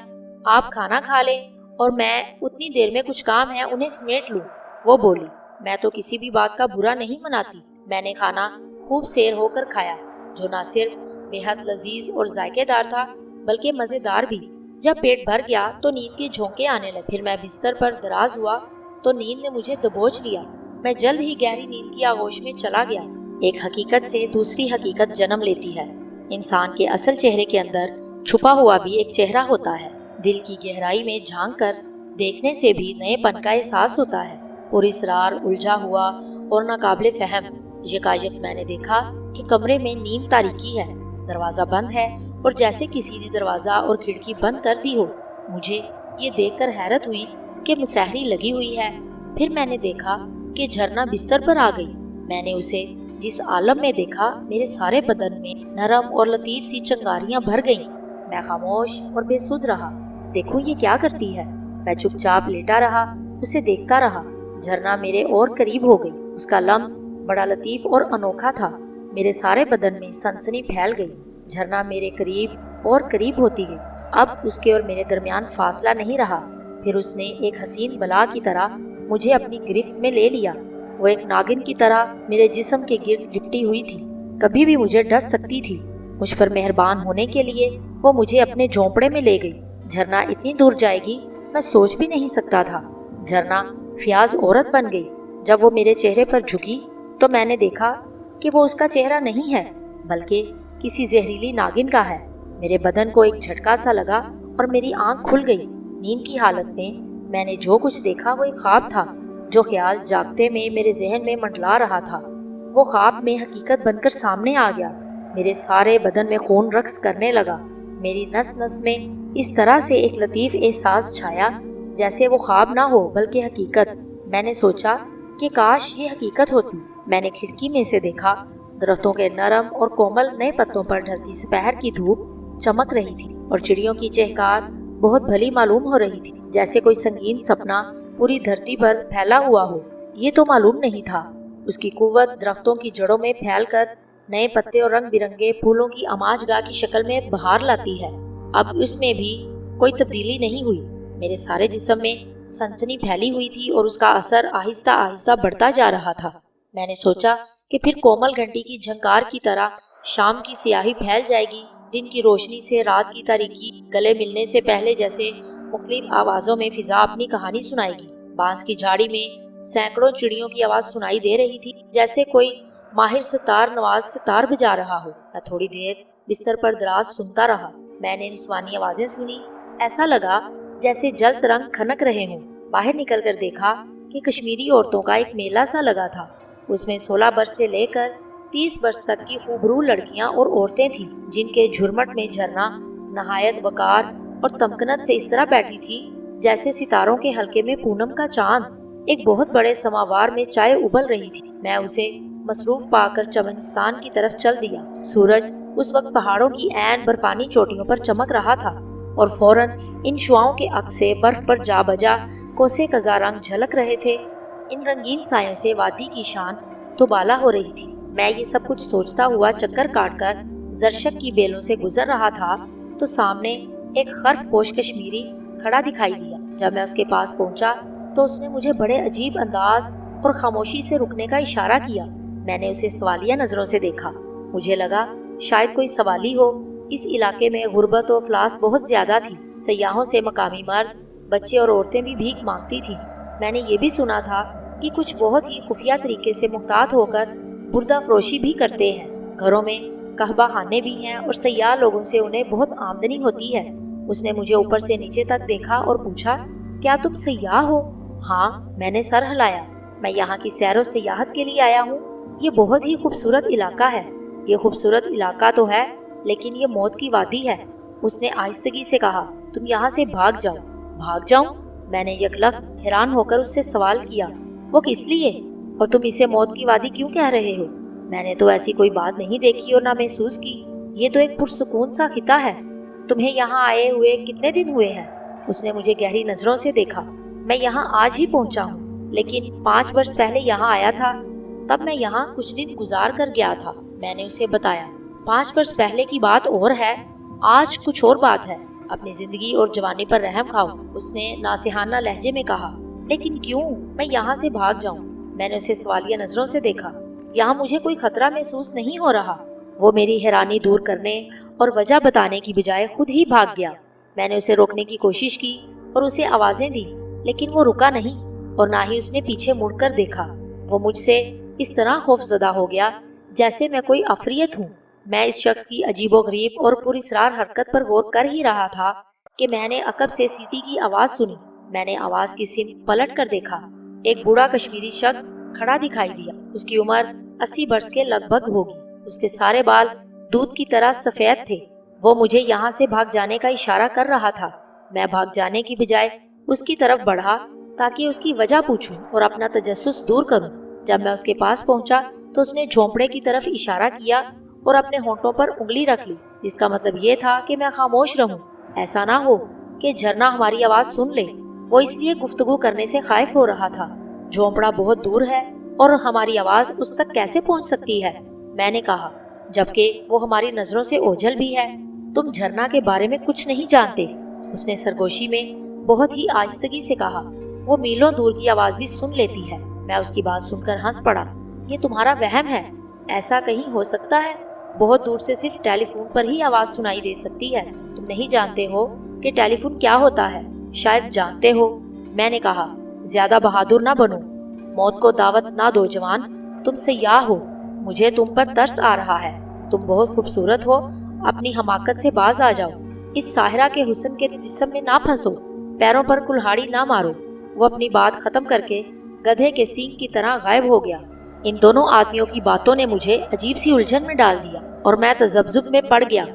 آپ کھانا کھا لیں اور میں اتنی دیر میں کچھ کام ہے انہیں سمیٹ لوں۔ وہ بولی، میں تو کسی بھی بات کا برا نہیں مناتی۔ میں نے کھانا خوب سیر ہو کر کھایا، جو نہ صرف بے حد لذیذ اور ذائقے دار تھا بلکہ مزیدار بھی۔ جب پیٹ بھر گیا تو نیند کے جھونکے آنے لگے۔ پھر میں بستر پر دراز ہوا تو نیند نے مجھے دبوچ لیا۔ میں جلد ہی گہری نیند کی آغوش میں چلا گیا۔ ایک حقیقت سے دوسری حقیقت جنم لیتی ہے۔ انسان کے اصل چہرے کے اندر چھپا ہوا بھی ایک چہرہ ہوتا ہے۔ دل کی گہرائی میں جھانک کر دیکھنے سے بھی نئے پن کا احساس ہوتا ہے۔ پراسرار، الجھا ہوا اور ناقابل فہم۔ یکایک میں نے دیکھا کہ کمرے میں نیم تاریکی ہے، دروازہ بند ہے اور جیسے کسی نے دروازہ اور کھڑکی بند کر دی ہو۔ مجھے یہ دیکھ کر حیرت ہوئی کہ مسحری لگی ہوئی ہے۔ پھر میں نے دیکھا کہ جھرنا بستر پر آ گئی۔ میں نے اسے جس عالم میں دیکھا میرے سارے بدن میں نرم اور لطیف سی چنگاریاں بھر گئیں۔ میں خاموش اور بے سدھ رہا۔ دیکھو یہ کیا کرتی ہے۔ میں چپ چاپ لیٹا رہا، اسے دیکھتا رہا۔ جھرنا میرے اور قریب ہو گئی۔ اس کا لمس بڑا لطیف اور انوکھا تھا۔ میرے سارے بدن میں سنسنی پھیل گئی۔ جھرنا میرے قریب اور قریب ہوتی گئی۔ اب اس کے اور میرے درمیان فاصلہ نہیں رہا۔ پھر اس نے ایک حسین بلا کی طرح مجھے اپنی گرفت میں لے لیا۔ وہ ایک ناگن کی طرح میرے جسم کے گرد لپٹی ہوئی تھی، کبھی بھی مجھے ڈس سکتی تھی۔ مجھ پر مہربان ہونے کے لیے وہ مجھے اپنے جھونپڑے میں لے گئی۔ جھرنا اتنی دور جائے گی میں سوچ بھی نہیں سکتا تھا۔ جھرنا فیاض عورت بن گئی۔ جب وہ میرے چہرے پر جھکی تو میں نے دیکھا کہ وہ اس کا چہرہ نہیں ہے بلکہ کسی زہریلی ناگن کا ہے۔ میرے بدن کو ایک جھٹکا سا لگا اور میری آنکھ کھل گئی۔ نیند کی حالت میں نے جو کچھ دیکھا وہ ایک خواب تھا جو خیال جاگتے میں میرے ذہن میں منڈلا رہا تھا۔ وہ خواب میں حقیقت بن کر سامنے آ گیا۔ میرے سارے بدن میں خون رقص کرنے لگا۔ میری نس نس میں اس طرح سے ایک لطیف احساس چھایا جیسے وہ خواب نہ ہو بلکہ حقیقت۔ میں نے سوچا کہ کاش یہ حقیقت ہوتی۔ میں نے کھڑکی میں سے دیکھا، درختوں کے نرم اور کومل نئے پتوں پر ڈھلتی سپہر کی دھوپ چمک رہی تھی اور چڑیوں کی چہکار بہت بھلی معلوم ہو رہی تھی، جیسے کوئی سنگین سپنا پوری دھرتی پر پھیلا ہوا ہو۔ یہ تو معلوم نہیں تھا اس کی قوت درختوں کی جڑوں میں پھیل کر نئے پتے اور رنگ برنگے پھولوں کی آماج گاہ کی شکل میں بہار لاتی ہے۔ اب اس میں بھی کوئی تبدیلی نہیں ہوئی۔ میرے سارے جسم میں سنسنی پھیلی ہوئی تھی اور اس کا اثر آہستہ آہستہ بڑھتا جا رہا تھا۔ میں نے سوچا کہ پھر کومل گھنٹی کی جھنکار کی طرح شام کی سیاہی پھیل جائے گی، دن کی روشنی سے رات کی تاریکی گلے ملنے سے پہلے جیسے مختلف آوازوں میں فضا اپنی کہانی سنائے گی۔ بانس کی جھاڑی میں سینکڑوں چڑیوں کی آواز سنائی دے رہی تھی، جیسے کوئی ماہر ستار نواز ستار بجا رہا ہو۔ میں تھوڑی دیر بستر پر دراز سنتا رہا۔ میں نے نسوانی آوازیں سنی، ایسا لگا جیسے جلد رنگ کھنک رہے ہوں۔ باہر نکل کر دیکھا کہ کشمیری عورتوں کا ایک میلہ سا لگا تھا۔ اس میں 16 برس سے لے کر 30 برس تک کی خوبرو لڑکیاں اور عورتیں تھیں، جن کے جھرمٹ میں جھرنا نہایت وقار اور تمکنت سے اس طرح بیٹھی تھی جیسے ستاروں کے حلقے میں پونم کا چاند۔ ایک بہت بڑے سماوار میں چائے ابل رہی تھی۔ میں اسے مصروف پا کر چمنستان کی طرف چل دیا۔ سورج اس وقت پہاڑوں کی عین برفانی چوٹیوں پر چمک رہا تھا اور فوراً ان شعاؤں کے عکس سے برف پر جا بجا کوسے قزا رنگ جھلک رہے تھے۔ ان رنگین سایوں سے وادی کی شان تو بالا ہو رہی تھی۔ میں یہ سب کچھ سوچتا ہوا چکر کاٹ کر زرشک کی بیلوں سے گزر رہا تھا تو سامنے ایک خرف پوش کشمیری کھڑا دکھائی دیا۔ جب میں اس کے پاس پہنچا تو اس نے مجھے بڑے عجیب انداز اور خاموشی سے رکنے کا اشارہ کیا۔ میں نے اسے سوالیہ نظروں سے دیکھا۔ مجھے لگا شاید کوئی سوالی ہو۔ اس علاقے میں غربت و افلاس بہت زیادہ تھی۔ سیاحوں سے مقامی مرد، بچے اور عورتیں بھی بھیک مانگتی تھی۔ میں نے یہ بھی سنا تھا کہ کچھ بہت ہی خفیہ طریقے سے محتاط ہو کر بردہ فروشی بھی کرتے ہیں۔ گھروں میں قہوہ خانے بھی ہیں اور سیاح لوگوں سے انہیں بہت آمدنی ہوتی ہے۔ اس نے مجھے اوپر سے نیچے تک دیکھا اور پوچھا، کیا تم سیاح ہو؟ ہاں، میں نے سر ہلایا۔ میں یہاں کی سیر و سیاحت کے لیے آیا ہوں۔ یہ بہت ہی خوبصورت علاقہ ہے۔ یہ خوبصورت علاقہ تو ہے، لیکن یہ موت کی وادی ہے۔ اس نے آہستگی سے کہا، تم یہاں سے بھاگ جاؤ۔ بھاگ جاؤں؟ میں نے یکلخت حیران ہو کر اس سے سوال کیا، وہ کس لیے؟ اور تم اسے موت کی وادی کیوں کہہ رہے ہو؟ میں نے تو ایسی کوئی بات نہیں دیکھی اور نہ محسوس کی۔ یہ تو ایک پرسکون سا خطہ ہے۔ تمہیں یہاں آئے ہوئے کتنے دن ہوئے ہیں؟ اس نے مجھے گہری نظروں سے دیکھا۔ میں یہاں آج ہی پہنچا ہوں، لیکن 5 برس پہلے یہاں آیا تھا، تب میں یہاں کچھ دن گزار کر گیا تھا۔ میں نے اسے بتایا۔ 5 برس پہلے کی بات اور ہے، آج کچھ اور بات ہے۔ اپنی زندگی اور جوانی پر رحم کھاؤ، اس نے ناصحانہ لہجے میں کہا۔ لیکن کیوں میں یہاں سے بھاگ جاؤں؟ میں نے اسے سوالیہ نظروں سے دیکھا۔ یہاں مجھے کوئی خطرہ محسوس نہیں ہو رہا۔ وہ میری حیرانی دور کرنے اور وجہ بتانے کی بجائے خود ہی بھاگ گیا۔ میں نے اسے روکنے کی کوشش کی اور اسے آوازیں دی، لیکن وہ رکا نہیں اور نہ ہی اس نے پیچھے مڑ کر دیکھا۔ وہ مجھ سے اس طرح خوف زدہ ہو گیا جیسے میں کوئی عفریت ہوں۔ میں اس شخص کی عجیب و غریب اور پراسرار حرکت پر غور کر ہی رہا تھا کہ میں نے عقب سے سیٹی کی آواز سنی۔ میں نے آواز کی سمت پلٹ کر دیکھا۔ ایک بوڑھا کشمیری شخص کھڑا دکھائی دیا۔ اس کی عمر 80 برس کے لگ بھگ ہوگی۔ اس کے سارے بال دودھ کی طرح سفید تھے۔ وہ مجھے یہاں سے بھاگ جانے کا اشارہ کر رہا تھا۔ میں بھاگ جانے کی بجائے اس کی طرف بڑھا تاکہ اس کی وجہ پوچھوں اور اپنا تجسس دور کروں۔ جب میں اس کے پاس پہنچا تو اس نے جھونپڑے کی طرف اشارہ کیا اور اپنے ہونٹوں پر انگلی رکھ لی، جس کا مطلب یہ تھا کہ میں خاموش رہوں۔ ایسا نہ ہو کہ جھرنا ہماری آواز سن لے۔ وہ اس لیے گفتگو کرنے سے خائف ہو رہا تھا۔ جھونپڑا بہت دور ہے اور ہماری آواز اس تک کیسے پہنچ سکتی ہے؟ میں نے کہا، جبکہ وہ ہماری نظروں سے اوجھل بھی ہے۔ تم جھرنا کے بارے میں کچھ نہیں جانتے، اس نے سرگوشی میں بہت ہی آہستگی سے کہا۔ وہ میلوں دور کی آواز بھی سن لیتی ہے۔ میں اس کی بات سن کر ہنس پڑا۔ یہ تمہارا وہم ہے، ایسا کہیں ہو سکتا ہے؟ بہت دور سے صرف ٹیلی فون پر ہی آواز سنائی دے سکتی ہے۔ تم نہیں جانتے ہو کہ ٹیلی فون کیا ہوتا ہے؟ شاید جانتے ہو۔ میں نے کہا، زیادہ بہادر نہ بنو، موت کو دعوت نہ دو جوان۔ تم سیاح ہو، مجھے تم پر ترس آ رہا ہے۔ تم بہت خوبصورت ہو، اپنی حماقت سے باز آ جاؤ۔ اس ساحرہ کے حسن کے جسم میں نہ پھنسو، پیروں پر کلہاڑی نہ مارو۔ وہ اپنی بات ختم کر کے گدھے کے سینگ کی طرح غائب ہو گیا۔ ان دونوں آدمیوں کی باتوں نے مجھے عجیب سی الجھن میں ڈال دیا اور میں تذبذب میں پڑ گیا۔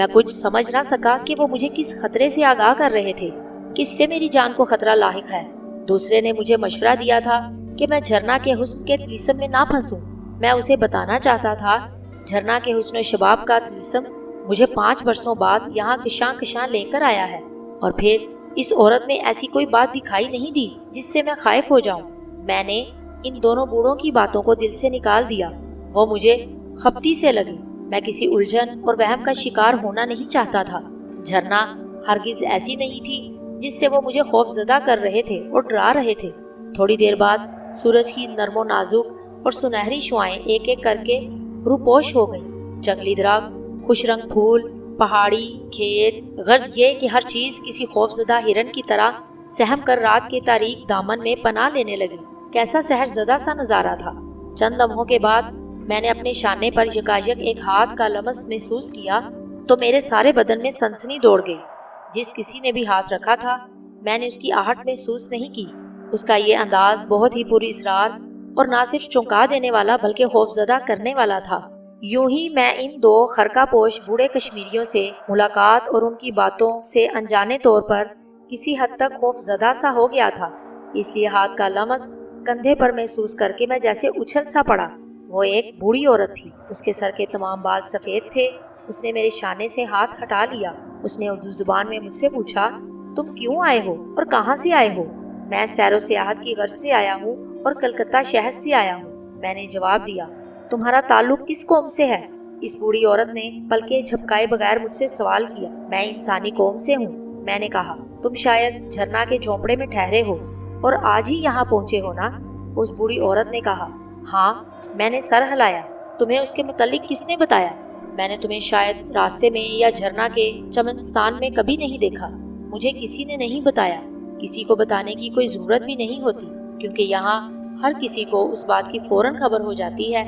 میں کچھ سمجھ نہ سکا کہ وہ مجھے کس خطرے سے آگاہ کر رہے تھے، کس سے میری جان کو خطرہ لاحق ہے۔ دوسرے نے مجھے مشورہ دیا تھا کہ میں جھرنا کے حسن کے طلسم میں نہ پھنسوں۔ میں اسے بتانا چاہتا تھا جھرنا کے حسن و شباب کا طلسم مجھے 5 برسوں بعد یہاں کشاں کشاں لے کر آیا ہے، اور پھر اس عورت میں ایسی کوئی بات دکھائی نہیں دی جس سے میں خائف ہو جاؤں۔ میں نے ان دونوں بوڑھوں کی باتوں کو دل سے نکال دیا، وہ مجھے خپتی سے لگی۔ میں کسی الجھن اور وہم کا شکار ہونا نہیں چاہتا تھا۔ جھرنا ہرگز ایسی نہیں تھی جس سے وہ مجھے خوف زدہ کر رہے تھے اور ڈرا رہے تھے۔ تھوڑی دیر بعد سورج کی نرم و نازک اور سنہری شعائیں ایک ایک کر کے روپوش ہو گئیں۔ جنگلی درخت، خوش رنگ پھول، پہاڑی، کھیت، غرض یہ کہ ہر چیز کسی خوف زدہ ہرن کی طرح سہم کر رات کے تاریک دامن میں پناہ لینے لگی۔ کیسا سحر زدہ سا نظارہ تھا۔ چند لمحوں کے بعد میں نے اپنے شانے پر یکایک ایک ہاتھ کا لمس محسوس کیا تو میرے سارے بدن میں سنسنی دوڑ گئی۔ جس کسی نے بھی ہاتھ رکھا تھا میں نے اس کی آہٹ محسوس نہیں کی۔ اس کا یہ انداز بہت ہی پُر اسرار اور نہ صرف چونکا دینے والا بلکہ خوف زدہ کرنے والا تھا۔ یوں ہی میں ان 2 خرقہ پوش بوڑھے کشمیریوں سے ملاقات اور ان کی باتوں سے انجانے طور پر کسی حد تک خوف زدہ سا ہو گیا تھا، اس لیے ہاتھ کا لمس کندھے پر محسوس کر کے میں جیسے اچھل سا پڑا۔ وہ ایک بوڑھی عورت تھی، اس کے سر کے تمام بال سفید تھے۔ اس نے میرے شانے سے ہاتھ ہٹا لیا۔ اس نے اردو زبان میں مجھ سے پوچھا، تم کیوں آئے ہو اور کہاں سے آئے ہو؟ میں سیر و سیاحت کی غرض سے آیا ہوں اور کلکتہ شہر سے آیا ہوں، میں نے جواب دیا۔ تمہارا تعلق کس قوم سے ہے؟ اس بوڑھی عورت نے پلکیں جھپکائے بغیر مجھ سے سوال کیا۔ میں انسانی قوم سے ہوں، میں نے کہا۔ تم شاید جھرنا کے جھونپڑے میں ٹھہرے ہو اور آج ہی یہاں پہنچے ہو نا؟ اس بوڑھی عورت نے کہا۔ ہاں، میں نے سر ہلایا۔ تمہیں اس کے متعلق کس نے بتایا؟ میں نے تمہیں شاید راستے میں یا جھرنا کے چمنستان میں کبھی نہیں دیکھا۔ مجھے کسی نے نہیں بتایا۔ کسی کو بتانے کی کوئی ضرورت بھی نہیں ہوتی، کیونکہ یہاں ہر کسی کو اس بات کی فوراً خبر ہو جاتی ہے۔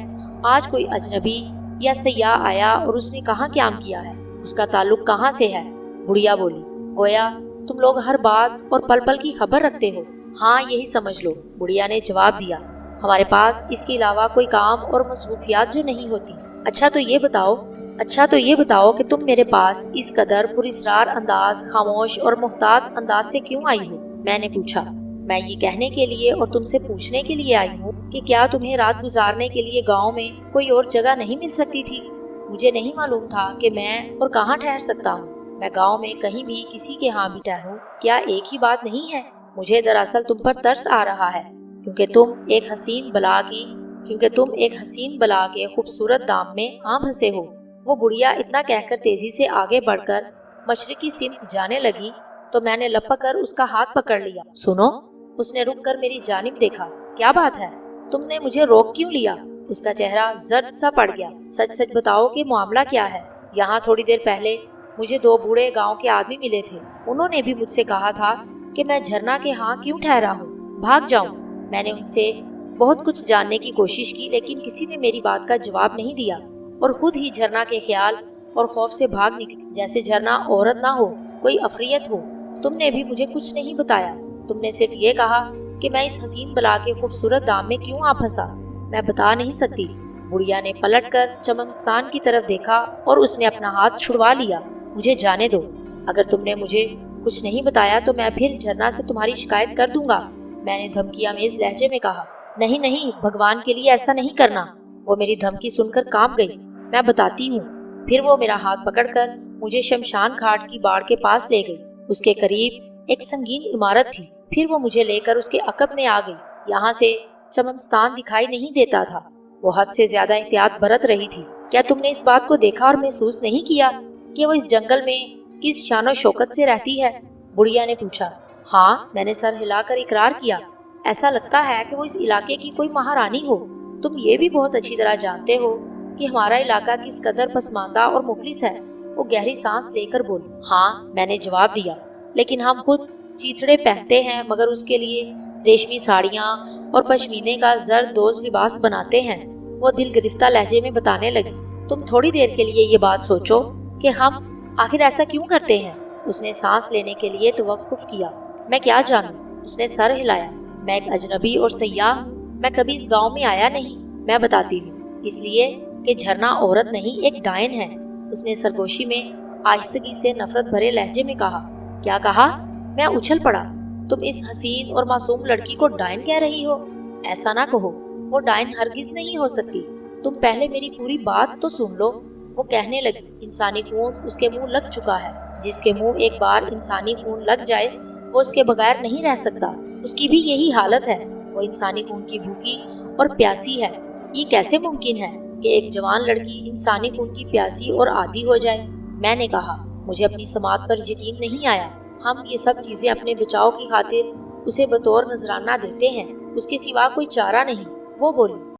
آج کوئی اجنبی یا سیاح آیا اور اس نے کہاں قیام کیا ہے، اس کا تعلق کہاں سے ہے؟ بڑھیا بولی۔ گویا تم لوگ ہر بات اور پل پل کی خبر رکھتے ہو۔ ہاں، یہی سمجھ لو، بڑھیا نے جواب دیا۔ ہمارے پاس اس کے علاوہ کوئی کام اور مصروفیات جو نہیں ہوتی۔ اچھا تو یہ بتاؤ کہ تم میرے پاس اس قدر پراسرار انداز، خاموش اور محتاط انداز سے کیوں آئی ہو؟ میں نے پوچھا۔ میں یہ کہنے کے لیے اور تم سے پوچھنے کے لیے آئی ہوں کہ کیا تمہیں رات گزارنے کے لیے گاؤں میں کوئی اور جگہ نہیں مل سکتی تھی؟ مجھے نہیں معلوم تھا کہ میں اور کہاں ٹھہر سکتا ہوں۔ میں گاؤں میں کہیں بھی کسی کے ہاں بھی ٹھہروں، کیا ایک ہی بات نہیں ہے؟ مجھے دراصل تم پر ترس آ رہا ہے، کیونکہ تم ایک حسین بلا کے خوبصورت دام میں آ پھنسے ہو۔ وہ بڑھیا اتنا کہہ کر تیزی سے آگے بڑھ کر مشرقی سمت جانے لگی تو میں نے لپک کر اس کا ہاتھ پکڑ لیا۔ سنو، اس نے رک کر میری جانب دیکھا۔ کیا بات ہے؟ تم نے مجھے روک کیوں لیا؟ اس کا چہرہ زرد سا پڑ گیا۔ سچ بتاؤ کہ معاملہ کیا ہے؟ یہاں تھوڑی دیر پہلے مجھے 2 بوڑھے گاؤں کے آدمی ملے تھے۔ انہوں نے بھی مجھ سے کہا تھا کہ میں جھرنا کے ہاں کیوں ٹھہرا ہوں، بھاگ جاؤں۔ میں نے ان سے بہت کچھ جاننے کی کوشش کی، لیکن کسی نے میری بات کا جواب نہیں دیا اور خود ہی جھرنا کے خیال اور خوف سے بھاگ نکلی، جیسے جھرنا عورت نہ ہو، کوئی افریت ہو۔ تم نے بھی مجھے کچھ نہیں بتایا، تم نے صرف یہ کہا کہ میں اس حسین بلا کے خوبصورت دام میں کیوں آ پھنسا۔ میں بتا نہیں سکتی۔ بڑھیا نے پلٹ کر چمنستان کی طرف دیکھا اور اس نے اپنا ہاتھ چھڑوا لیا۔ مجھے جانے دو، اگر تم نے مجھے کچھ نہیں بتایا تو میں پھر جھرنا سے تمہاری شکایت کر دوں گا، میں نے دھمکی آمیز لہجے میں کہا۔ نہیں، بھگوان کے لیے ایسا نہیں کرنا۔ وہ میری دھمکی سن کر کانپ گئی۔ میں بتاتی ہوں۔ پھر وہ میرا ہاتھ پکڑ کر مجھے شمشان گھاٹ کی باڑ کے پاس لے گئی۔ اس کے قریب ایک سنگین عمارت تھی۔ پھر وہ مجھے لے کر اس کے عقب میں آ گئی۔ یہاں سے چمنستان دکھائی نہیں دیتا تھا۔ وہ حد سے زیادہ احتیاط برت رہی تھی۔ کیا تم نے اس بات کو دیکھا اور محسوس نہیں کیا کہ وہ اس جنگل میں کس شان و شوکت سے رہتی ہے؟ بڑھیا نے پوچھا۔ ہاں، میں نے سر ہلا کر اقرار کیا۔ ایسا لگتا ہے کہ وہ اس علاقے کی کوئی مہارانی ہو۔ تم یہ بھی بہت اچھی طرح جانتے ہو کہ ہمارا علاقہ کس قدر پسماندہ اور مفلس ہے۔ وہ گہری سانس لے کر بولی۔ ہاں، میں نے جواب دیا، لیکن ہم خود چیتڑے پہنتے ہیں، مگر اس کے لیے ریشمی ساڑیاں اور پشمینے کا زردوز لباس بناتے ہیں۔ وہ دل گرفتہ لہجے میں بتانے لگی۔ تم تھوڑی دیر کے لیے یہ بات سوچو کہ ہم آخر ایسا کیوں کرتے ہیں۔ اس نے سانس لینے کے لیے توقف کیا۔ میں کیا جانوں؟ اس نے سر ہلایا۔ میں ایک اجنبی اور سیاح، میں کبھی اس گاؤں میں آیا نہیں۔ میں بتاتی ہوں، اس لیے کہ جھرنا عورت نہیں، ایک ڈائن ہے۔ اس نے سرگوشی میں آہستگی سے نفرت بھرے لہجے میں کہا۔ کیا کہا؟ میں اچھل پڑا۔ تم اس حسین اور معصوم لڑکی کو ڈائن کہہ رہی ہو؟ ایسا نہ کہو، وہ ڈائن ہرگز نہیں ہو سکتی۔ تم پہلے میری پوری بات تو سن لو۔ وہ کہنے لگی، انسانی خون اس کے منہ لگ چکا ہے۔ جس کے منہ ایک بار انسانی خون لگ جائے وہ اس کے بغیر نہیں رہ سکتا۔ اس کی بھی یہی حالت ہے، وہ انسانی خون کی بھوکی اور پیاسی ہے۔ یہ کیسے ممکن ہے کہ ایک جوان لڑکی انسانی خون کی پیاسی اور عادی ہو جائے؟ میں نے کہا، مجھے اپنی سماعت پر یقین نہیں آیا۔ ہم یہ سب چیزیں اپنے بچاؤ کی خاطر اسے بطور نذرانہ دیتے ہیں، اس کے سوا کوئی چارہ نہیں۔ وہ بولی،